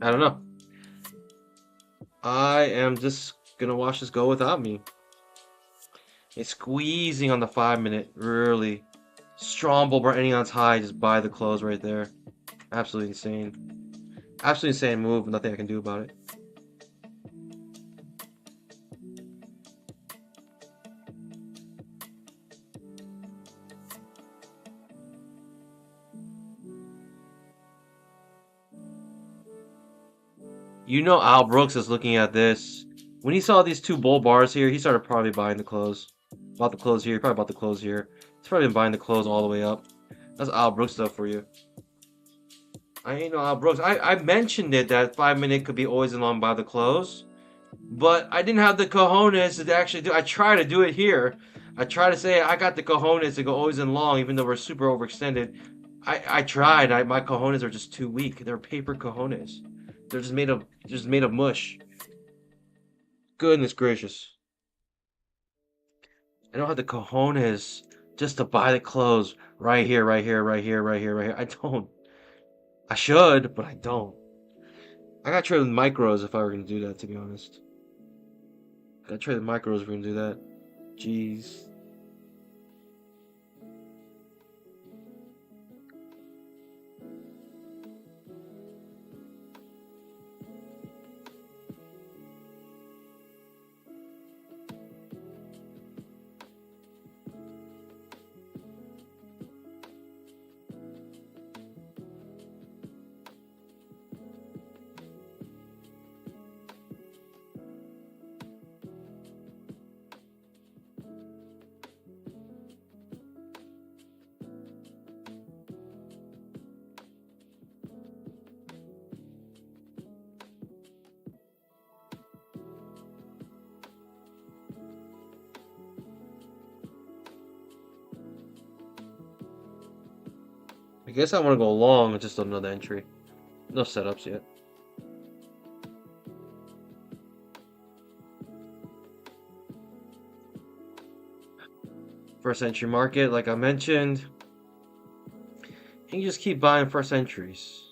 I don't know. I am just gonna watch this go without me. It's squeezing on the 5 minute, really. Strong bull ending on its high, just buy the close right there. Absolutely insane. Absolutely insane move, nothing I can do about it. You know Al Brooks is looking at this. When he saw these two bull bars here, he started probably buying the close. Bought the close here. Probably bought the close here. It's probably been buying the close all the way up. That's Al Brooks stuff for you. I ain't no Al Brooks. I mentioned it that 5-minute could be always in long by the close, but I didn't have the cojones to actually do. I try to do it here. I try to say I got the cojones to go always in long, even though we're super overextended. I tried. My cojones are just too weak. They're paper cojones. They're just made of mush. Goodness gracious. I don't have the cojones just to buy the clothes right here, right here, right here, right here, right here. I don't. I should, but I don't. I gotta trade with micros if I were gonna do that, to be honest. Gotta trade with micros if we're gonna do that. Jeez. I guess I want to go long and just another entry. No setups yet. First entry market, like I mentioned. And you just keep buying first entries.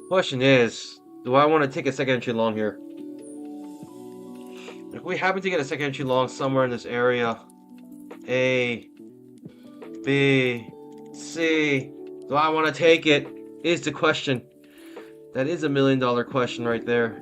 Question is, do I want to take a second entry long here? If we happen to get a second entry long somewhere in this area, A, B, C, do I want to take it? Is the question. That is $1 million question right there.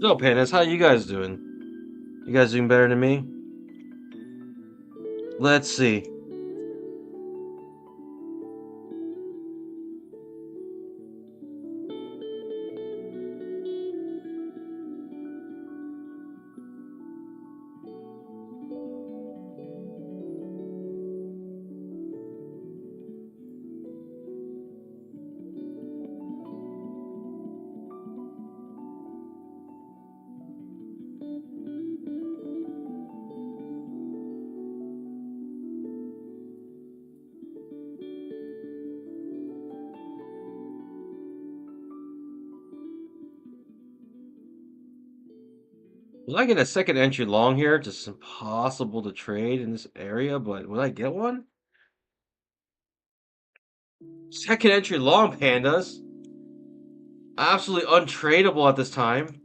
So, Pandas, how you guys doing? You guys doing better than me? Let's see. Will I get a second entry long here? Just impossible to trade in this area, but will I get one? Second entry long, Pandas. Absolutely untradeable at this time.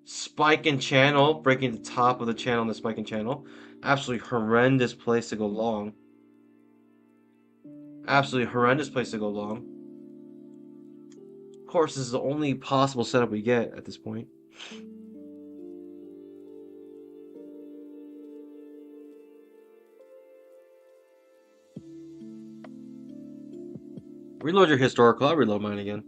Spike in channel, breaking the top of the channel in the spike in channel. Absolutely horrendous place to go long. Absolutely horrendous place to go long. Of course, this is the only possible setup we get at this point. Reload your historical. I'll reload mine again.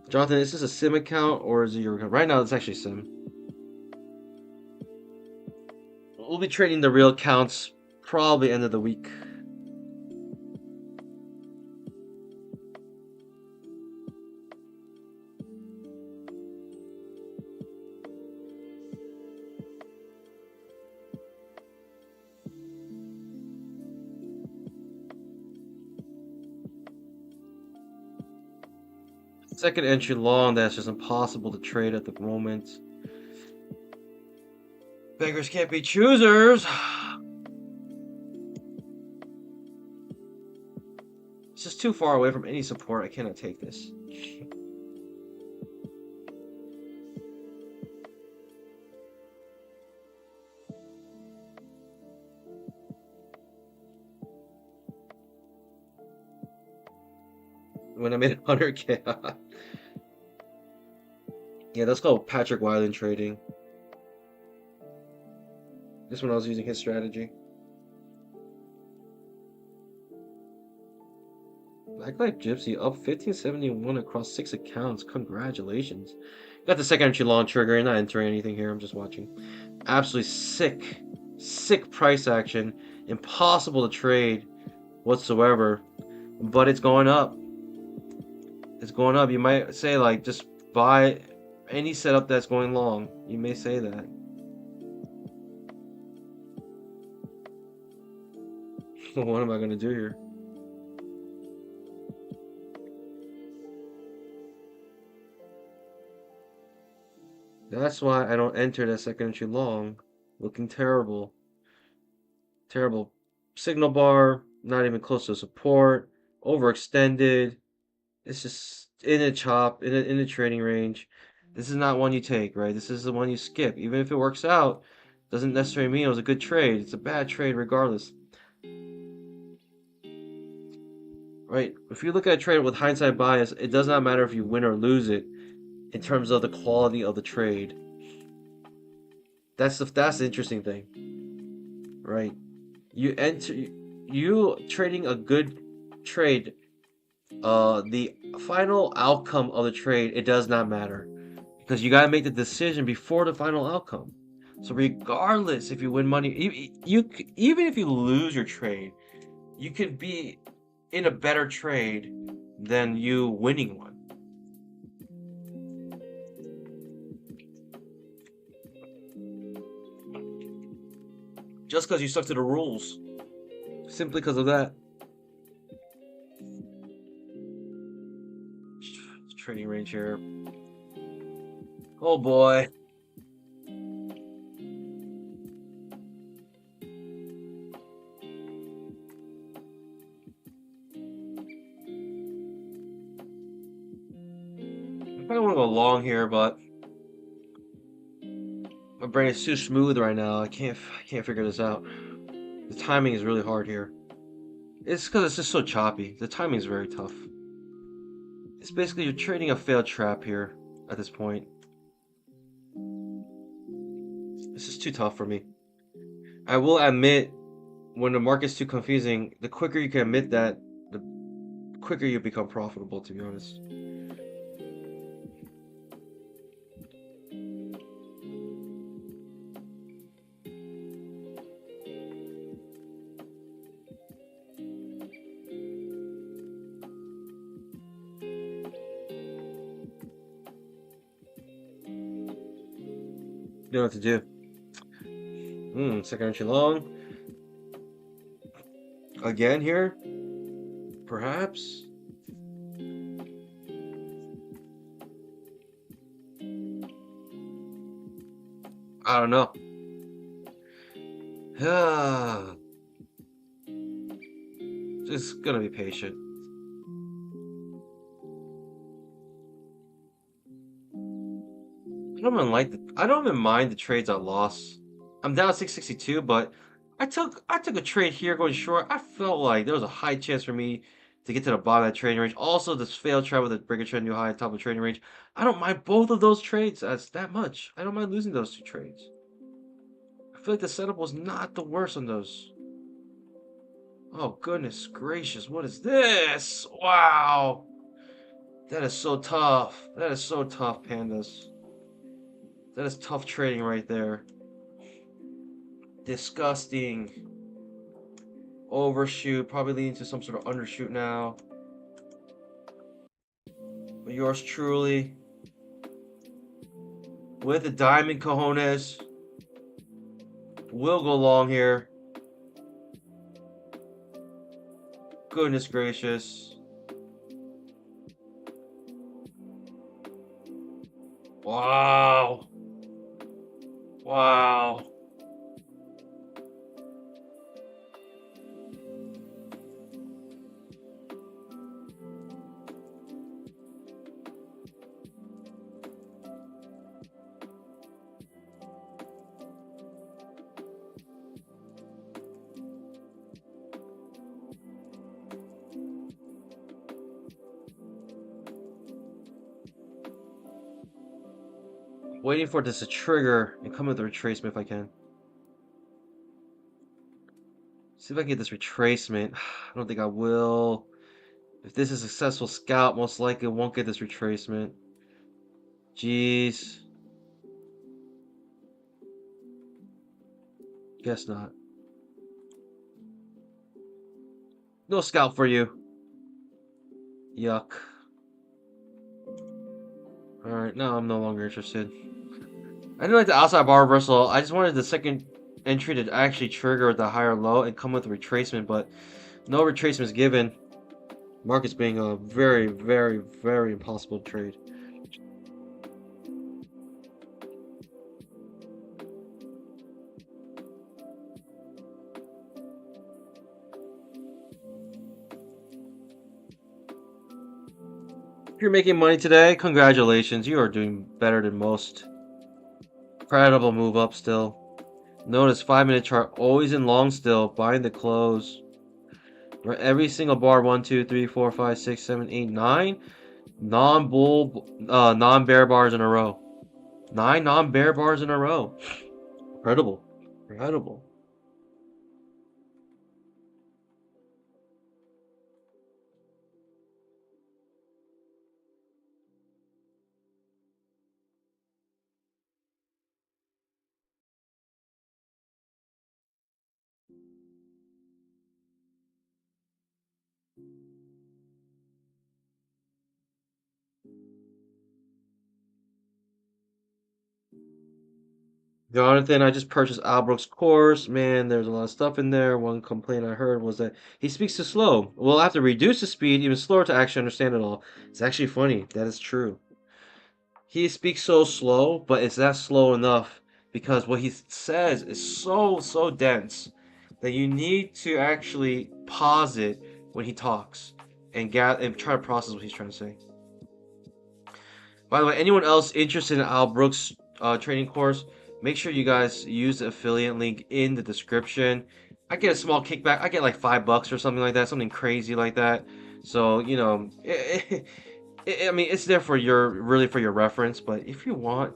Jonathan, is this a sim account or is it your account? Right now, it's actually sim. We'll be trading the real accounts probably end of the week. Second entry long, that's just impossible to trade at the moment. Beggars can't be choosers. It's just too far away from any support. I cannot take this. When I made 100K. Yeah, that's called Patrick Wieland trading. This one I was using his strategy. Black Light Gypsy up 1571 across 6 accounts. Congratulations. Got the second entry long trigger. Not entering anything here. I'm just watching. Absolutely sick price action. Impossible to trade whatsoever. But it's going up. It's going up. You might say, like, just buy any setup that's going long. You may say that. What am I going to do here? That's why I don't enter that second entry long. Looking terrible. Terrible signal bar. Not even close to support. Overextended. It's just in a chop, in a trading range. This is not one you take, right? This is the one you skip. Even if it works out, doesn't necessarily mean it was a good trade. It's a bad trade regardless. Right? If you look at a trade with hindsight bias, it does not matter if you win or lose it in terms of the quality of the trade. That's the interesting thing. Right? You trading a good trade, the final outcome of the trade, it does not matter. Because you gotta make the decision before the final outcome. So regardless if you win money, even if you lose your trade, you can be in a better trade than you winning one. Just because you stuck to the rules. Simply because of that. Trading range here. Oh boy. I don't want to go long here, but my brain is too smooth right now. I can't figure this out. The timing is really hard here. It's because it's just so choppy. The timing is very tough. It's basically you're trading a failed trap here at this point. This is too tough for me. I will admit, when the market's too confusing, the quicker you can admit that, the quicker you become profitable, to be honest. You know what to do. Second entry long. Again here? Perhaps? I don't know. Just gonna be patient. I don't even mind the trades I lost. I'm down 662, but I took a trade here going short. I felt like there was a high chance for me to get to the bottom of that trading range. Also, this failed trade with a breaker trend new high at top of the trading range. I don't mind both of those trades as that much. I don't mind losing those two trades. I feel like the setup was not the worst on those. Oh, goodness gracious. What is this? Wow. That is so tough. That is so tough, pandas. That is tough trading right there. Disgusting. Overshoot. Probably leading to some sort of undershoot now. But yours truly, with the diamond cojones, will go long here. Goodness gracious. Wow. Wow. Waiting for this to trigger and come with the retracement if I can. See if I can get this retracement. I don't think I will. If this is a successful scalp, most likely won't get this retracement. Jeez. Guess not. No scalp for you. Yuck. Alright, now I'm no longer interested. I didn't like the outside bar reversal. I just wanted the second entry to actually trigger with the higher low and come with a retracement, but no retracement is given. Market's being a very, very, very impossible trade. If you're making money today, congratulations. You are doing better than most. Incredible move up still. Notice 5-minute chart always in long still, buying the close. Right, every single bar 1, 2, 3, 4, 5, 6, 7, 8, 9 non-bear bars in a row. 9 non-bear bars in a row. Incredible. Incredible. Jonathan, I just purchased Albrook's course. Man, there's a lot of stuff in there. One complaint I heard was that he speaks too slow. We'll have to reduce the speed even slower to actually understand it all. It's actually funny. That is true. He speaks so slow, but it's not slow enough because what he says is so dense that you need to actually pause it when he talks and try to process what he's trying to say. By the way, anyone else interested in Al Brooks' training course, make sure you guys use the affiliate link in the description. I get a small kickback. I get like $5 or something like that, something crazy like that. So you know, I mean, it's there for your reference. But if you want,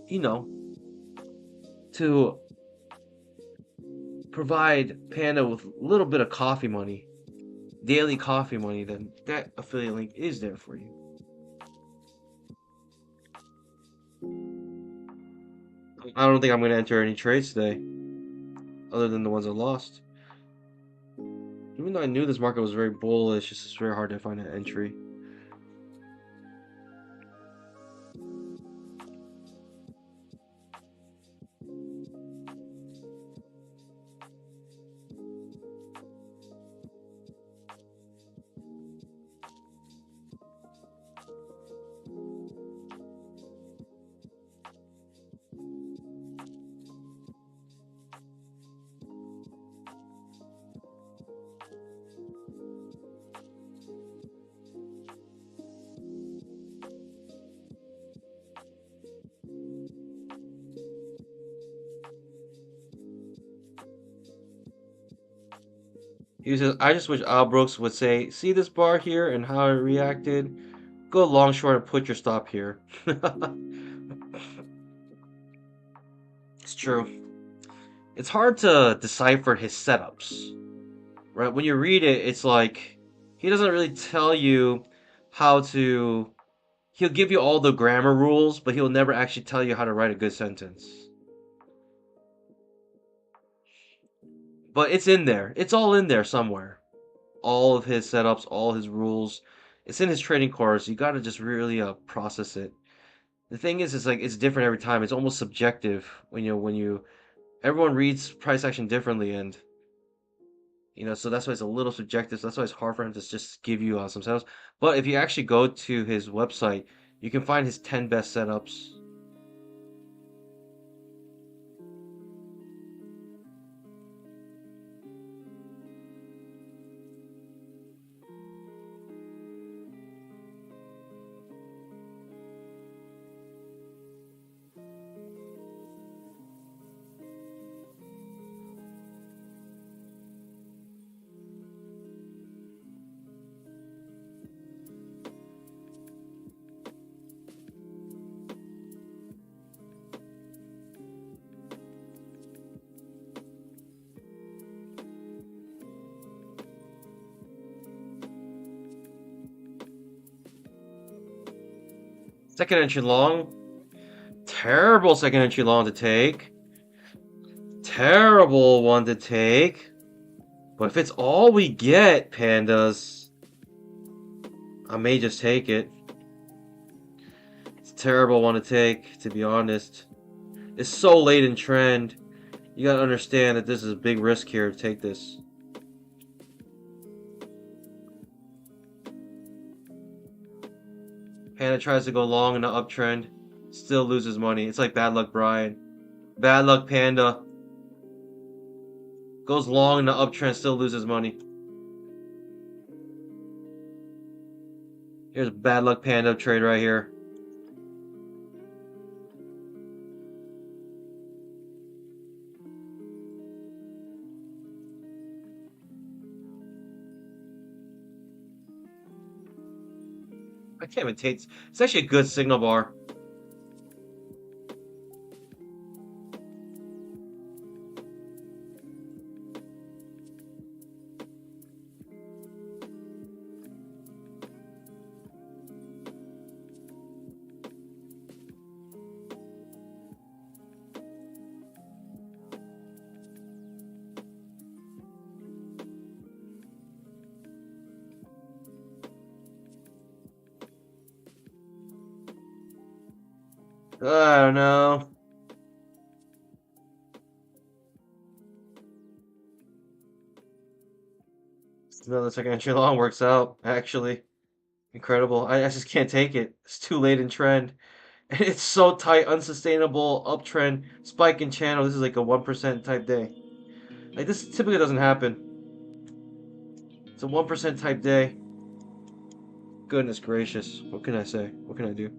you know, to provide Panda with a little bit of coffee money, daily coffee money, then that affiliate link is there for you. I don't think I'm going to enter any trades today, other than the ones I lost. Even though I knew this market was very bullish, it's just very hard to find an entry. He says, I just wish Al Brooks would say, see this bar here and how it reacted? Go long short and put your stop here. It's true. It's hard to decipher his setups, right? When you read it, it's like he doesn't really tell you how to. He'll give you all the grammar rules, but he'll never actually tell you how to write a good sentence. But it's in there. It's all in there somewhere. All of his setups, all his rules. It's in his trading course. You got to just really process it. The thing is, it's like it's different every time. It's almost subjective when you everyone reads price action differently, and so that's why it's a little subjective. So that's why it's hard for him to just give you some setups. But if you actually go to his website, you can find his 10 best setups. Second entry long, terrible second entry long to take. Terrible one to take. But if it's all we get, pandas, I may just take it. It's a terrible one to take, to be honest. It's so late in trend. You gotta understand that this is a big risk here to take this. Panda tries to go long in the uptrend, still loses money. It's like bad luck Brian. Bad luck Panda. Goes long in the uptrend, still loses money. Here's a bad luck Panda trade right here. I can't even take. It's actually a good signal bar. I don't know. Another second entry long works out, actually. Incredible. I just can't take it. It's too late in trend. And it's so tight, unsustainable, uptrend, spike in channel. This is like a 1% type day. Like, this typically doesn't happen. It's a 1% type day. Goodness gracious. What can I say? What can I do?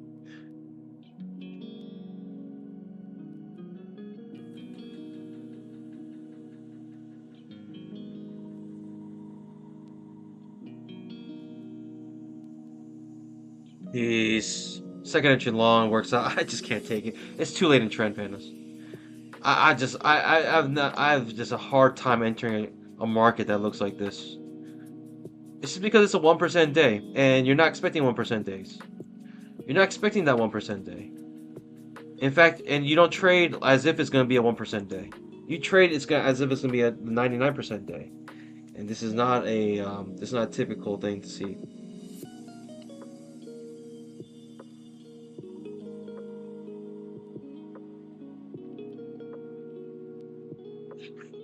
Peace. Second entry long works out. I just can't take it. It's too late in trend, pandas. I've just a hard time entering a market that looks like this. It's just because it's a 1% day, and you're not expecting 1% days. You're not expecting that 1% day. In fact, and you don't trade as if it's going to be a 1% day. You trade as if it's going to be a 99% day, and this is not a typical thing to see.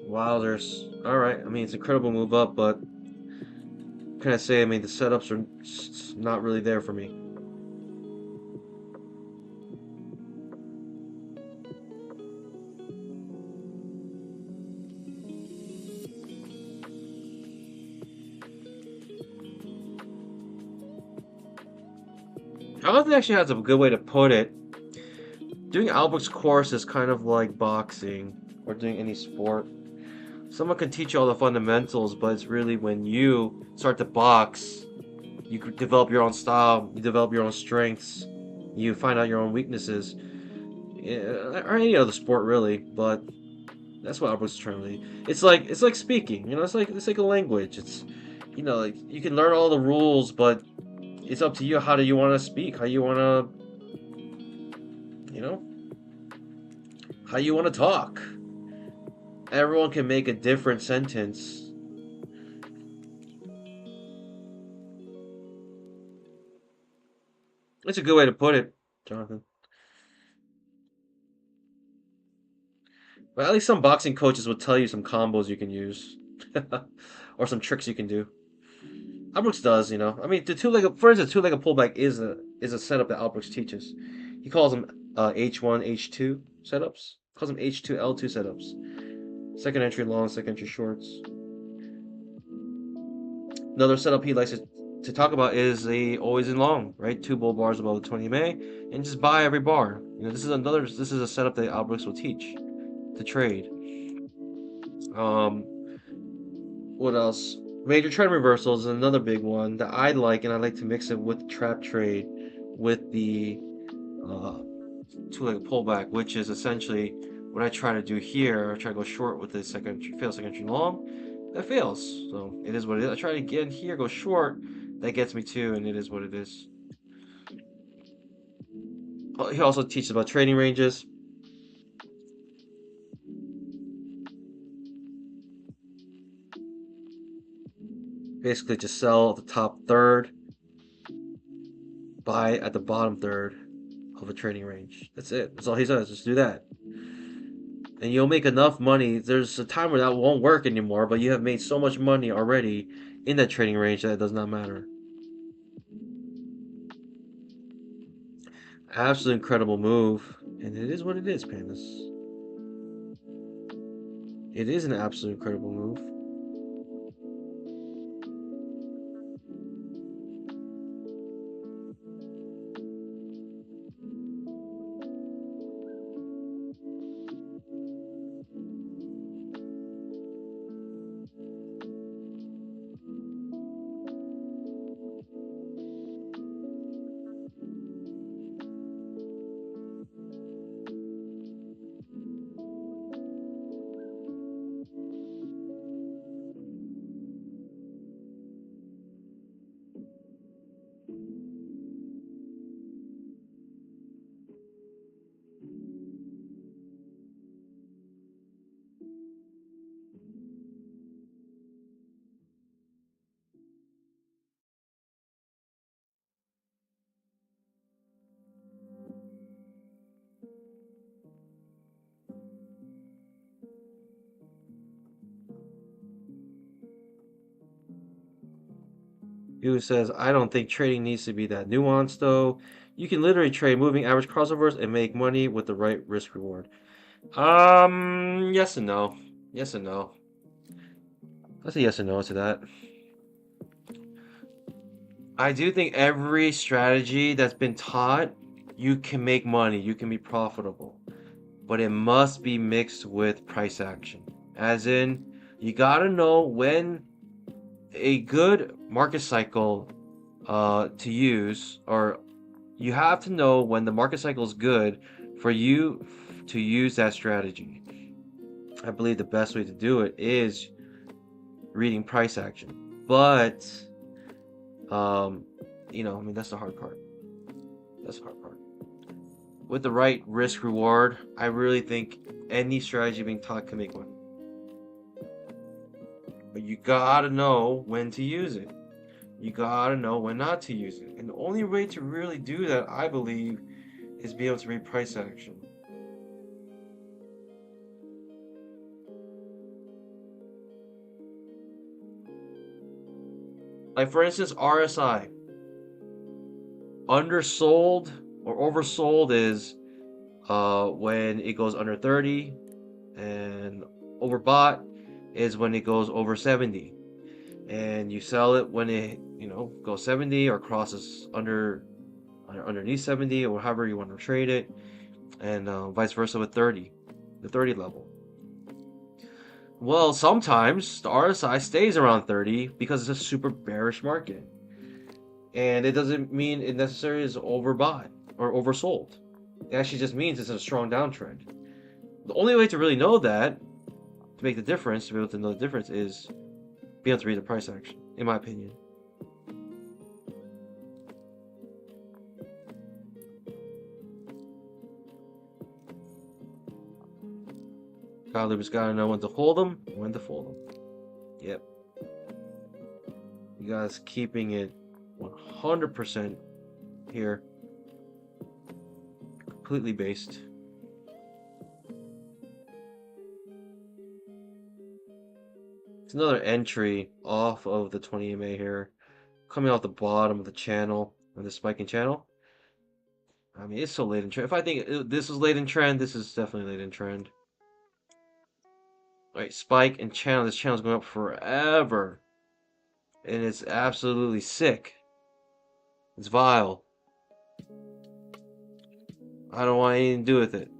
Wilders. All right. I mean, it's an incredible move up, but what can I say? I mean, the setups are not really there for me. Jonathan actually has a good way to put it. Doing Albert's course is kind of like boxing or doing any sport. Someone can teach you all the fundamentals, but it's really when you start to box, you develop your own style, you develop your own strengths, you find out your own weaknesses, or any other sport really. But That's what Albert's trying to. It's like speaking. It's like a language. It's like you can learn all the rules, but it's up to you. How do you want to speak? How you want to you know how you want to talk. Everyone can make a different sentence. It's a good way to put it, Jonathan. But at least some boxing coaches will tell you some combos you can use, or some tricks you can do. Albrooks does. I mean, the for instance, two-legged pullback is a setup that Albrooks teaches. He calls them H1, H2 setups. He calls them H2, L2 setups. Second entry long, second entry shorts. Another setup he likes to talk about is the always in long, right? Two bull bars above the 20 MA, and just buy every bar. This is a setup that Albrooks will teach to trade. What else? Major trend reversals is another big one that I like, and I like to mix it with trap trade, with the uh, two-legged pullback, which is essentially what I try to do here. I try to go short with the second entry long. That fails, so it is what it is. I try to get in here, go short. That gets me too, and it is what it is. He also teaches about trading ranges. Basically, just sell at the top third, buy at the bottom third of a trading range. That's it. That's all he says. Just do that. And you'll make enough money. There's a time where that won't work anymore, but you have made so much money already in that trading range that it does not matter. Absolutely incredible move. And it is what it is, Pandas. It is an absolute incredible move. Who says, I don't think trading needs to be that nuanced, though. You can literally trade moving average crossovers and make money with the right risk reward. Yes and no. Yes and no. I say yes and no to that. I do think every strategy that's been taught, you can make money, you can be profitable, but it must be mixed with price action. As in, you gotta know when a good market cycle to use, or you have to know when the market cycle is good for you to use that strategy. I believe the best way to do it is reading price action. But I mean, that's the hard part. That's the hard part. With the right risk reward, I really think any strategy being taught can make money. But you gotta know when to use it. You gotta know when not to use it. And the only way to really do that, I believe, is be able to read price action. Like, for instance, RSI. Undersold or oversold is when it goes under 30, and overbought is when it goes over 70. And you sell it when it goes 70 or crosses underneath 70, or however you want to trade it, and vice versa with the 30 level. Well, sometimes the RSI stays around 30 because it's a super bearish market, and it doesn't mean it necessarily is overbought or oversold. It actually just means it's a strong downtrend. The only way to really know that to make the difference, to be able to know the difference, is be able to read the price action, in my opinion. Godlivers gotta know when to hold them, when to fold them. Yep. You guys keeping it 100% here. Completely based. It's another entry off of the 20 EMA here. Coming off the bottom of the channel, of the spiking channel. I mean, it's so late in trend. If I think this is late in trend, this is definitely late in trend. All right, spike and channel. This channel's going up forever. And it's absolutely sick. It's vile. I don't want anything to do with it.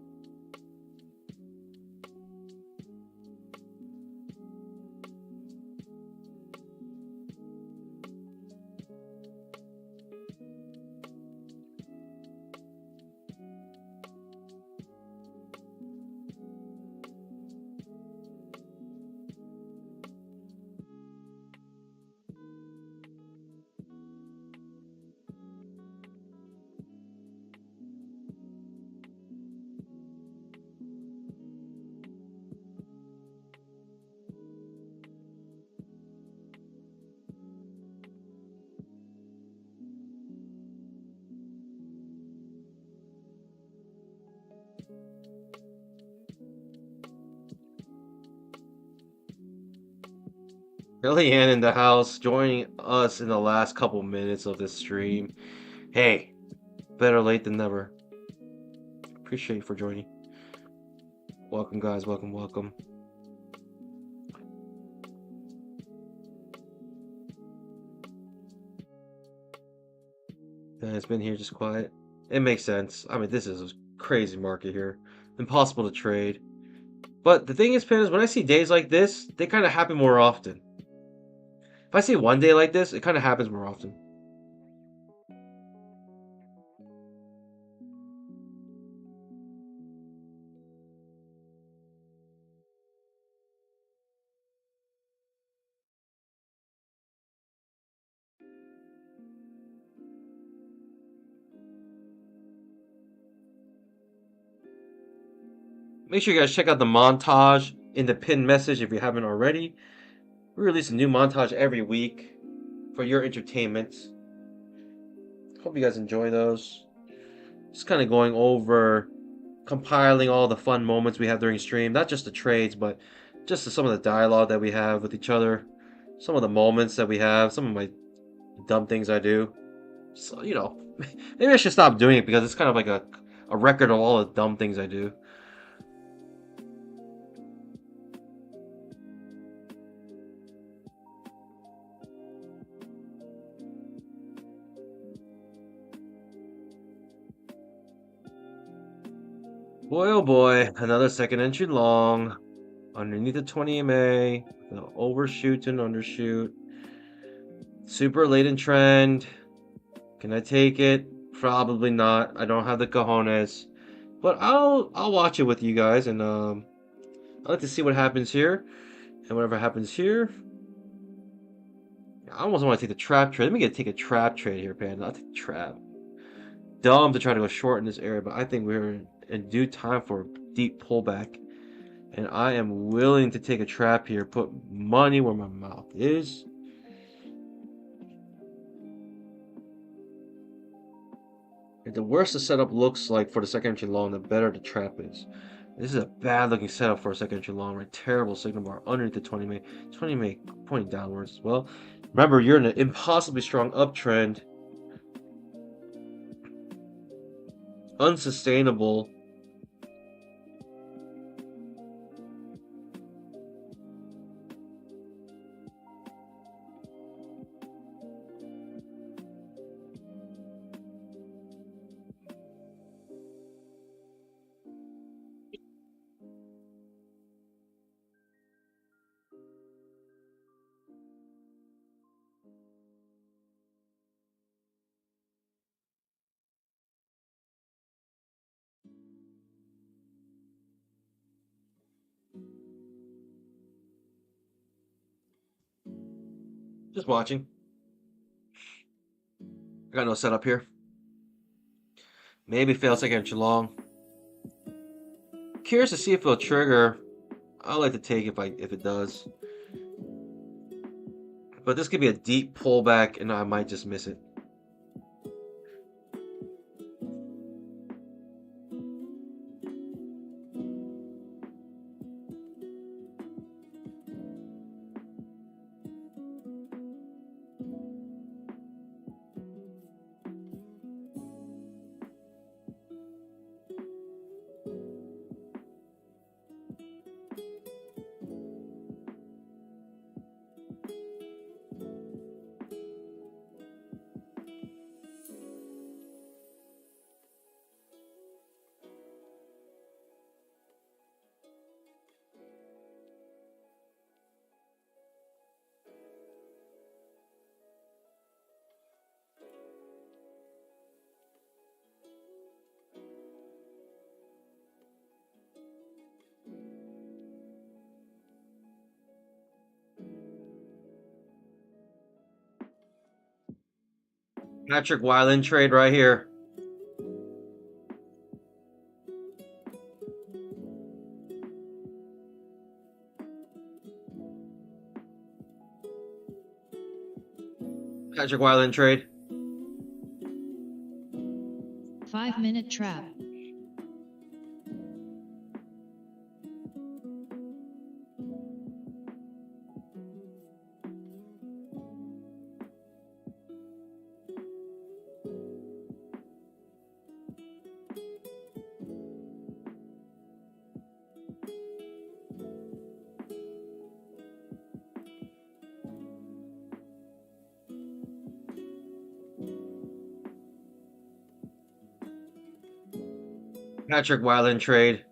Kellyanne in the house, joining us in the last couple minutes of this stream. Hey, better late than never. Appreciate you for joining. Welcome, guys. Welcome, welcome. Yeah, it's been here just quiet. It makes sense. I mean, this is a crazy market here. Impossible to trade. But the thing is, Pen, is when I see days like this, they kind of happen more often. If I see one day like this, it kind of happens more often. Make sure you guys check out the montage in the pinned message if you haven't already. We release a new montage every week for your entertainment. Hope you guys enjoy those. Just kind of going over, compiling all the fun moments we have during stream. Not just the trades, but just some of the dialogue that we have with each other. Some of the moments that we have. Some of my dumb things I do. So, you know, maybe I should stop doing it because it's kind of like a record of all the dumb things I do. Boy, oh boy, another second entry long. Underneath the 20 MA, the overshoot and undershoot. Super late in trend. Can I take it? Probably not. I don't have the cojones. But I'll watch it with you guys, and I'd like to see what happens here. And whatever happens here, I almost want to take the trap trade. Let me take a trap trade here, Panda. I'll take the trap. Dumb to try to go short in this area, but I think we're in due time for a deep pullback. And I am willing to take a trap here, put money where my mouth is. And the worse the setup looks like for the second entry long, the better the trap is. This is a bad looking setup for a second entry long, right? Terrible signal bar underneath the 20 MA. 20 MA pointing downwards as well. Remember, you're in an impossibly strong uptrend. Unsustainable. Just watching. I got no setup here. Maybe fails like extra long. Curious to see if it'll trigger. I'd like to take if it does. But this could be a deep pullback, and I might just miss it. Patrick Wieland trade right here. Patrick Wieland trade. 5-minute trap. Patrick Wieland trade.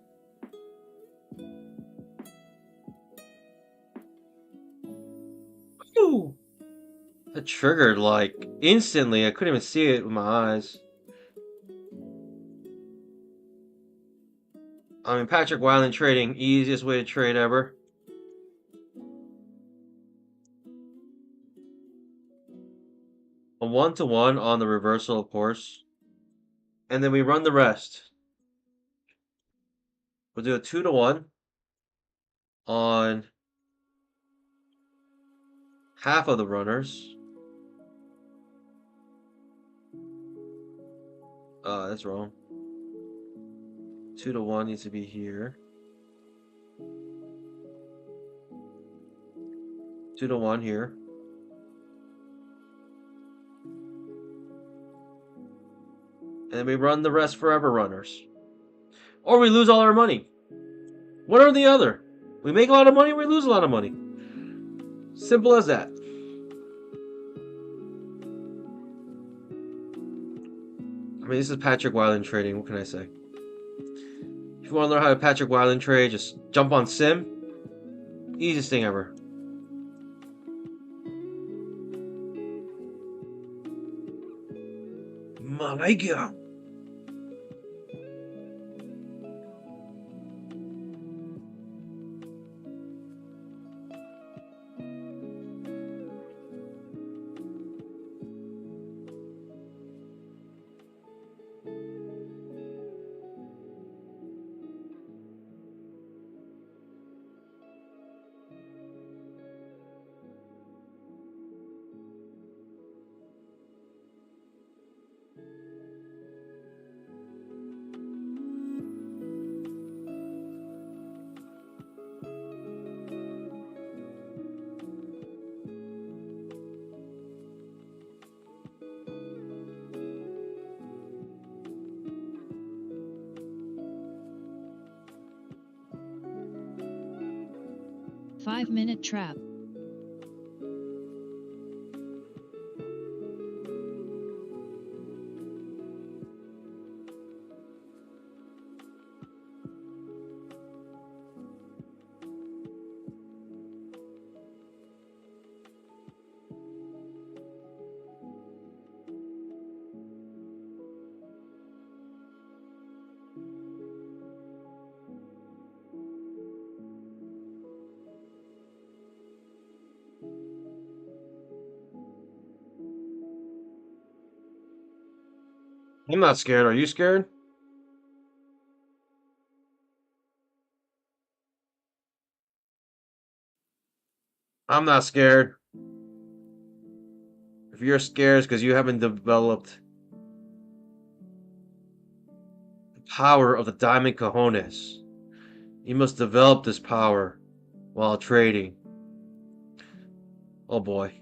Ooh. It triggered like instantly. I couldn't even see it with my eyes. I mean, Patrick Wieland trading, easiest way to trade ever. A 1-to-1 on the reversal, of course. And then we run the rest. We'll do a 2-to-1 on half of the runners. That's wrong. 2-to-1 needs to be here. 2-to-1 here. And then we run the rest forever runners. Or we lose all our money. One or the other. We make a lot of money, we lose a lot of money. Simple as that. I mean, this is Patrick Wieland trading. What can I say? If you want to learn how to Patrick Wieland trade, just jump on Sim. Easiest thing ever. My God. Five-minute trap. I'm not scared. Are you scared? I'm not scared. If you're scared, it's because you haven't developed the power of the diamond cojones. You must develop this power while trading. Oh boy.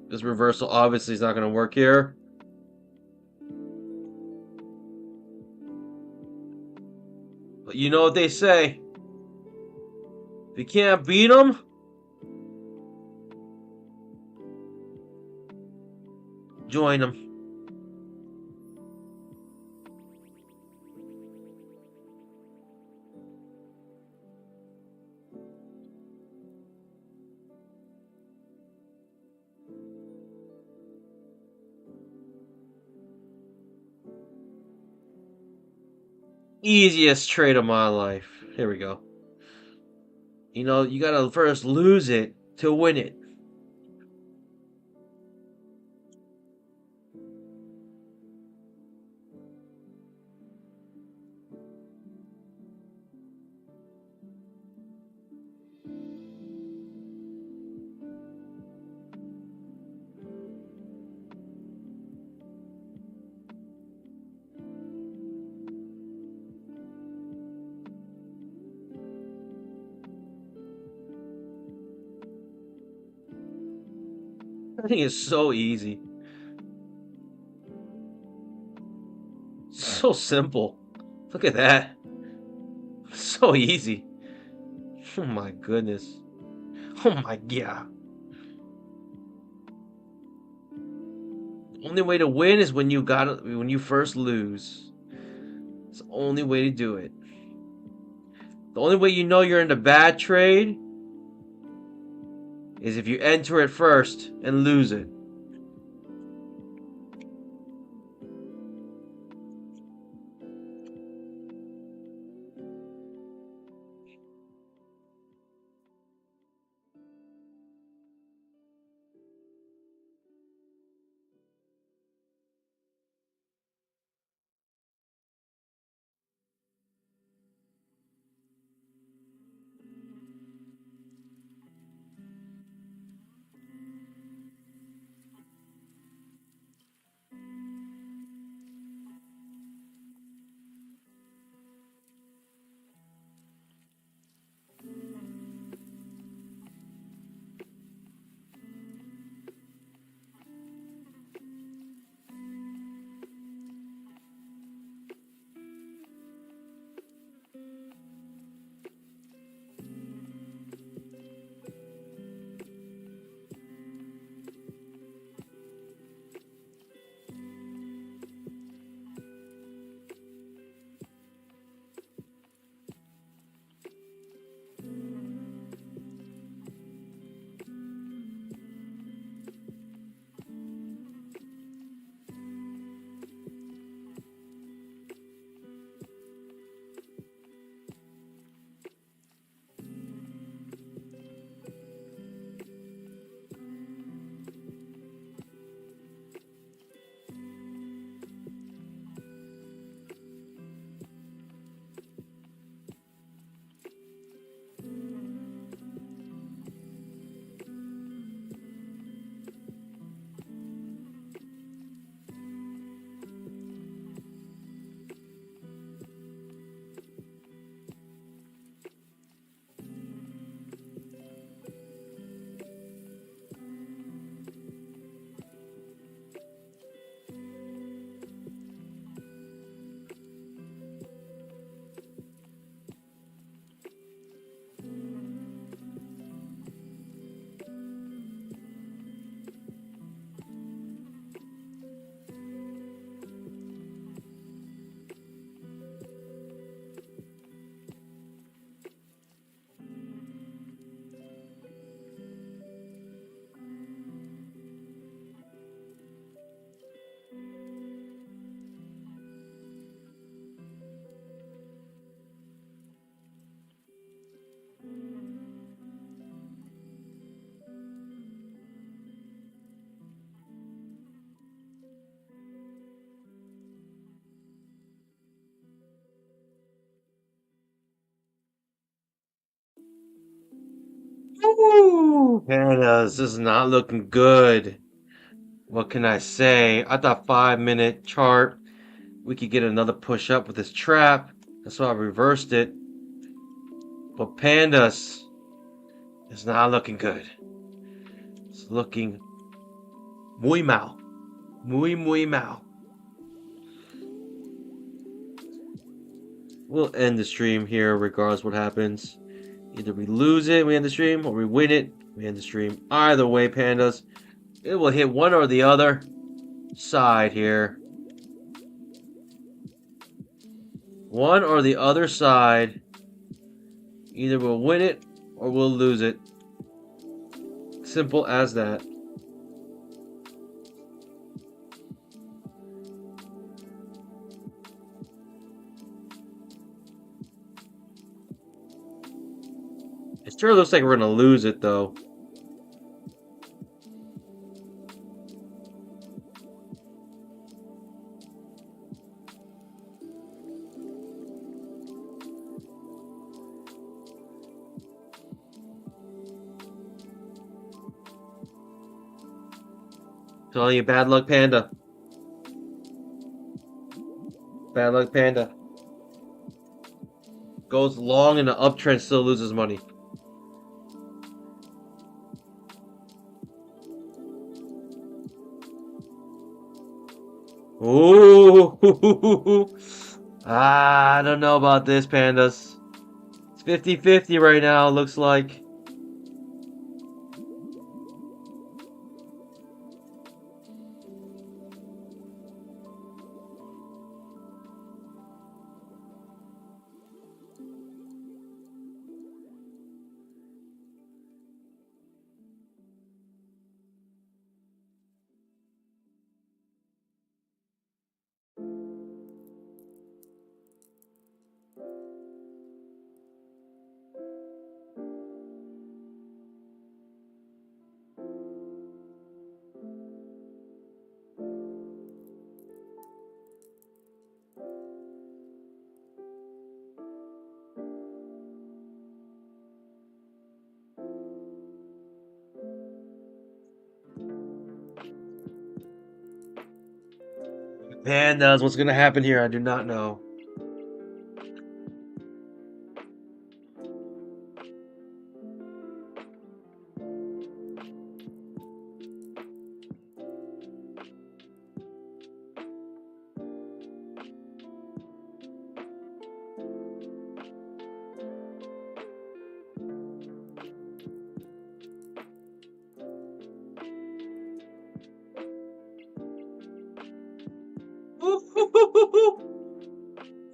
This reversal obviously is not going to work here. But you know what they say. If you can't beat them, join them. Easiest trade of my life. Here we go. You know, you gotta first lose it to win it. I think it's so easy. So simple. Look at that. So easy. Oh my goodness. Oh my god. The only way to win is when you first lose. It's the only way to do it. The only way you know you're in a bad trade is if you enter it first and lose it. Woo! Pandas, this is not looking good. What can I say? I thought 5-minute chart we could get another push up with this trap. That's why I reversed it. But pandas is not looking good. It's looking muy mal. Muy mal. We'll end the stream here regardless what happens. Either we lose it, we end the stream, or we win it, we end the stream. Either way, pandas, it will hit one or the other side here. One or the other side. Either we'll win it or we'll lose it. Simple as that. It sure looks like we're going to lose it, though. Telling you, bad luck, panda. Bad luck, panda. Goes long in the uptrend, still loses money. Ooh. I don't know about this, pandas. It's 50-50 right now, looks like. Pandas, what's gonna happen here? I do not know.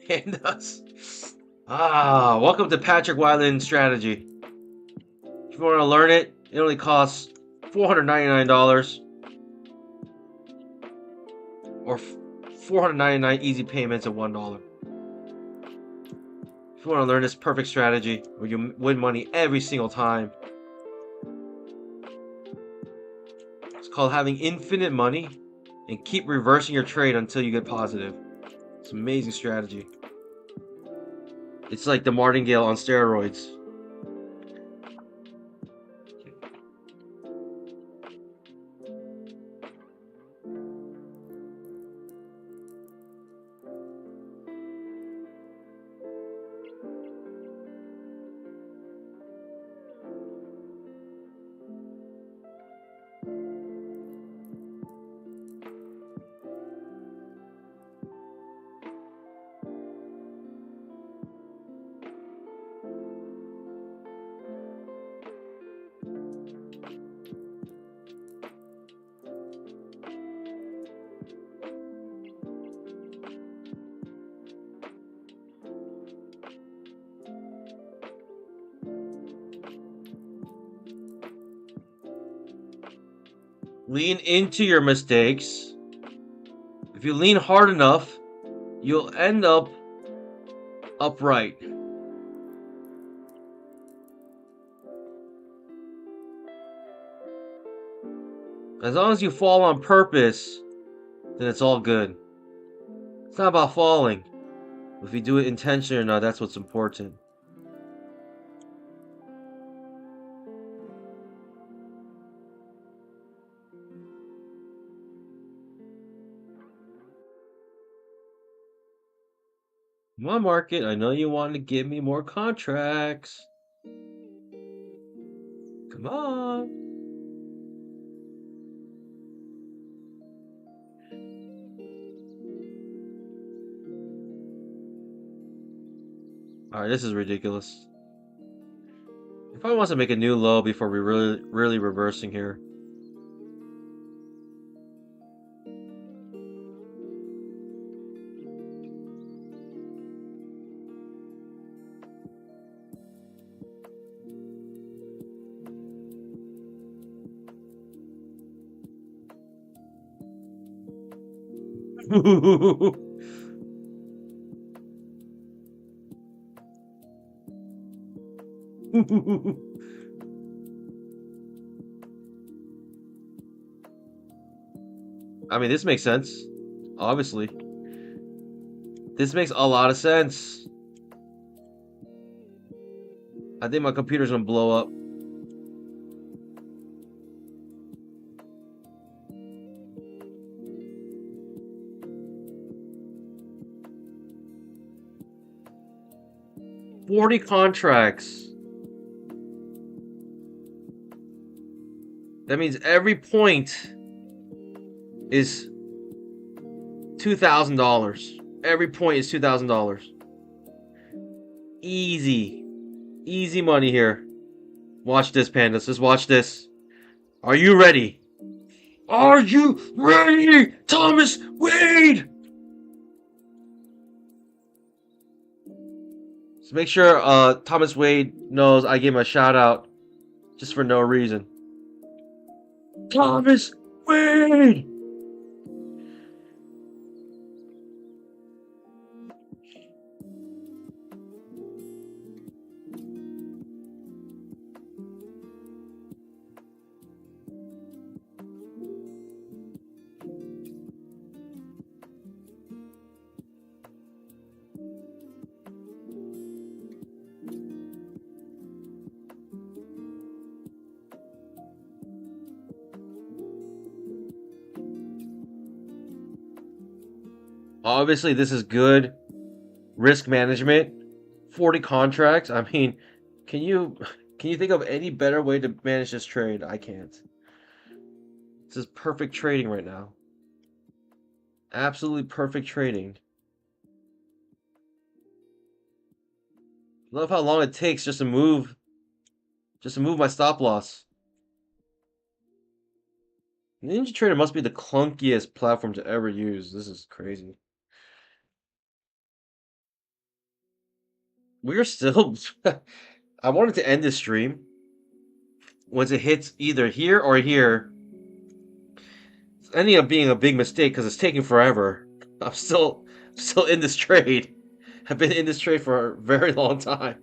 Pandas. Welcome to Patrick Wieland strategy. If you want to learn it, it only costs $499 or 499 easy payments of $1. If you want to learn this perfect strategy where you win money every single time, it's called having infinite money and keep reversing your trade until you get positive. It's an amazing strategy. It's like the Martingale on steroids. Lean into your mistakes. If you lean hard enough, you'll end up upright. As long as you fall on purpose, then it's all good. It's not about falling. If you do it intentionally or not, that's what's important. Come on, market. I know you want to give me more contracts. Come on. Alright, this is ridiculous. If I want to make a new low before we really reversing here. I mean, this makes sense. Obviously. This makes a lot of sense. I think my computer's gonna blow up. $40 contracts. That means every point is $2,000. Every point is $2,000. Easy. Easy money here. Watch this, pandas. Just watch this. Are you ready? Are you ready, Thomas Wade? So make sure Thomas Wade knows I gave him a shout out just for no reason. Thomas Wade! Obviously, this is good risk management. 40 contracts. I mean, can you think of any better way to manage this trade? I can't. This is perfect trading right now. Absolutely perfect trading. Love how long it takes just to move my stop loss. Ninja Trader must be the clunkiest platform to ever use. This is crazy. We're still I wanted to end this stream once it hits either here or here. It's ending up being a big mistake because it's taking forever. I'm still in this trade. I've been in this trade for a very long time.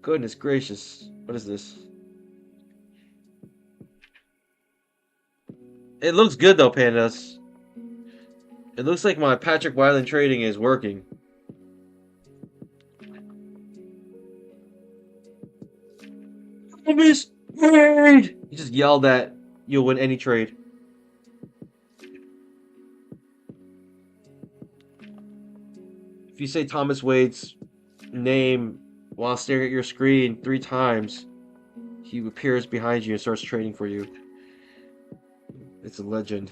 Goodness gracious. What is this? It looks good though, pandas. It looks like my Patrick Wieland trading is working. Thomas Wade! He just yelled that you'll win any trade. If you say Thomas Wade's name while staring at your screen 3 times, he appears behind you and starts trading for you. It's a legend.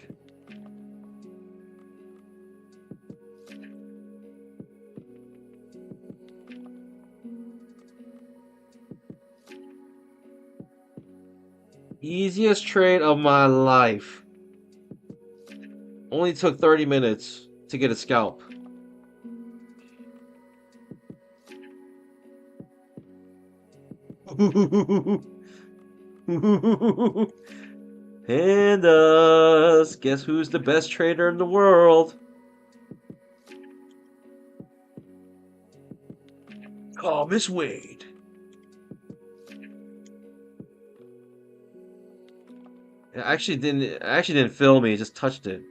Easiest trade of my life. Only took 30 minutes to get a scalp. Pandas, guess who's the best trader in the world? Thomas Wade. It actually didn't fill me, it just touched it.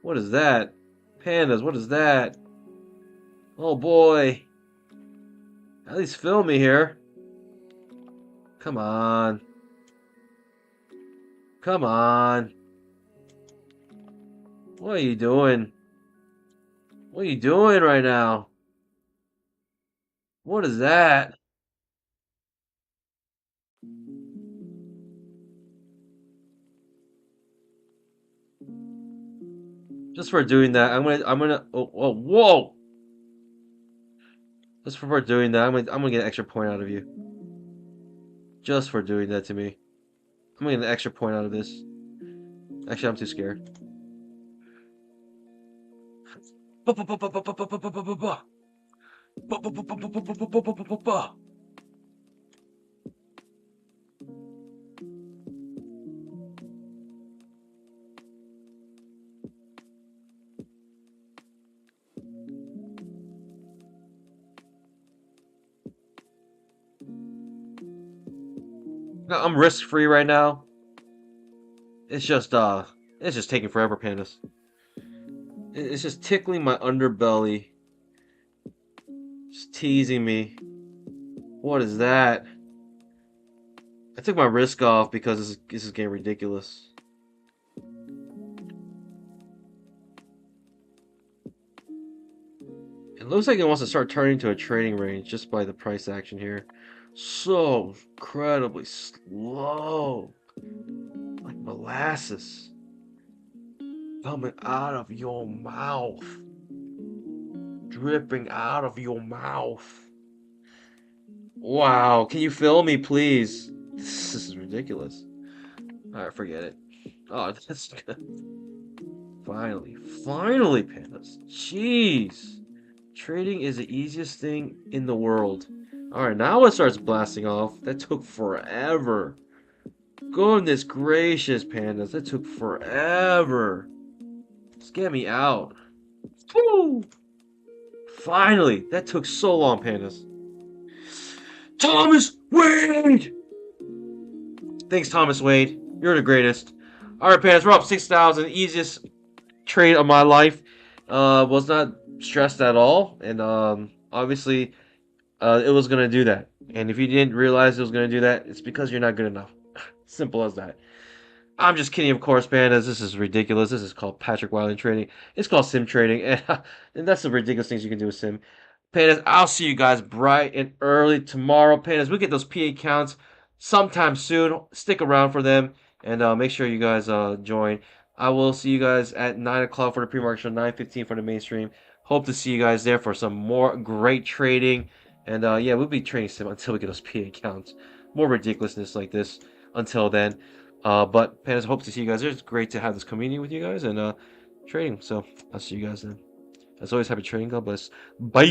What is that? Pandas, what is that? Oh boy. At least fill me here. Come on. Come on. What are you doing? What are you doing right now? What is that? Just for doing that, I'm gonna oh, oh whoa! Just for doing that, I'm gonna get an extra point out of you. Just for doing that to me. I'm gonna get an extra point out of this. Actually, I'm too scared. I'm risk free right now. It's just taking forever, pandas. It's just tickling my underbelly. Just teasing me. What is that? I took my risk off because this is getting ridiculous. It looks like it wants to start turning to a trading range just by the price action here. So incredibly slow. Like molasses coming out of your mouth. Dripping out of your mouth. Wow, can you fill me, please? This is ridiculous. Alright, forget it. Oh, that's good. Finally, pandas. Jeez. Trading is the easiest thing in the world. Alright, now it starts blasting off. That took forever. Goodness gracious, pandas. That took forever. Just get me out. Woo! Finally, that took so long, pandas. Thomas Wade! Thanks, Thomas Wade. You're the greatest. Alright, pandas, we're up 6,000. Easiest trade of my life. Was not stressed at all. And obviously, it was going to do that. And if you didn't realize it was going to do that, it's because you're not good enough. Simple as that. I'm just kidding, of course, pandas. This is ridiculous. This is called Patrick Wieland trading. It's called sim trading. And that's the ridiculous things you can do with sim. Pandas, I'll see you guys bright and early tomorrow. Pandas, we get those PA counts sometime soon. Stick around for them. And make sure you guys join. I will see you guys at 9 o'clock for the pre-market show, 9:15 for the mainstream. Hope to see you guys there for some more great trading. And yeah, we'll be trading sim until we get those PA counts. More ridiculousness like this until then. But Pandas, hope to see you guys there. It's great to have this community with you guys and trading. So I'll see you guys then. As always, happy trading. God bless. Bye.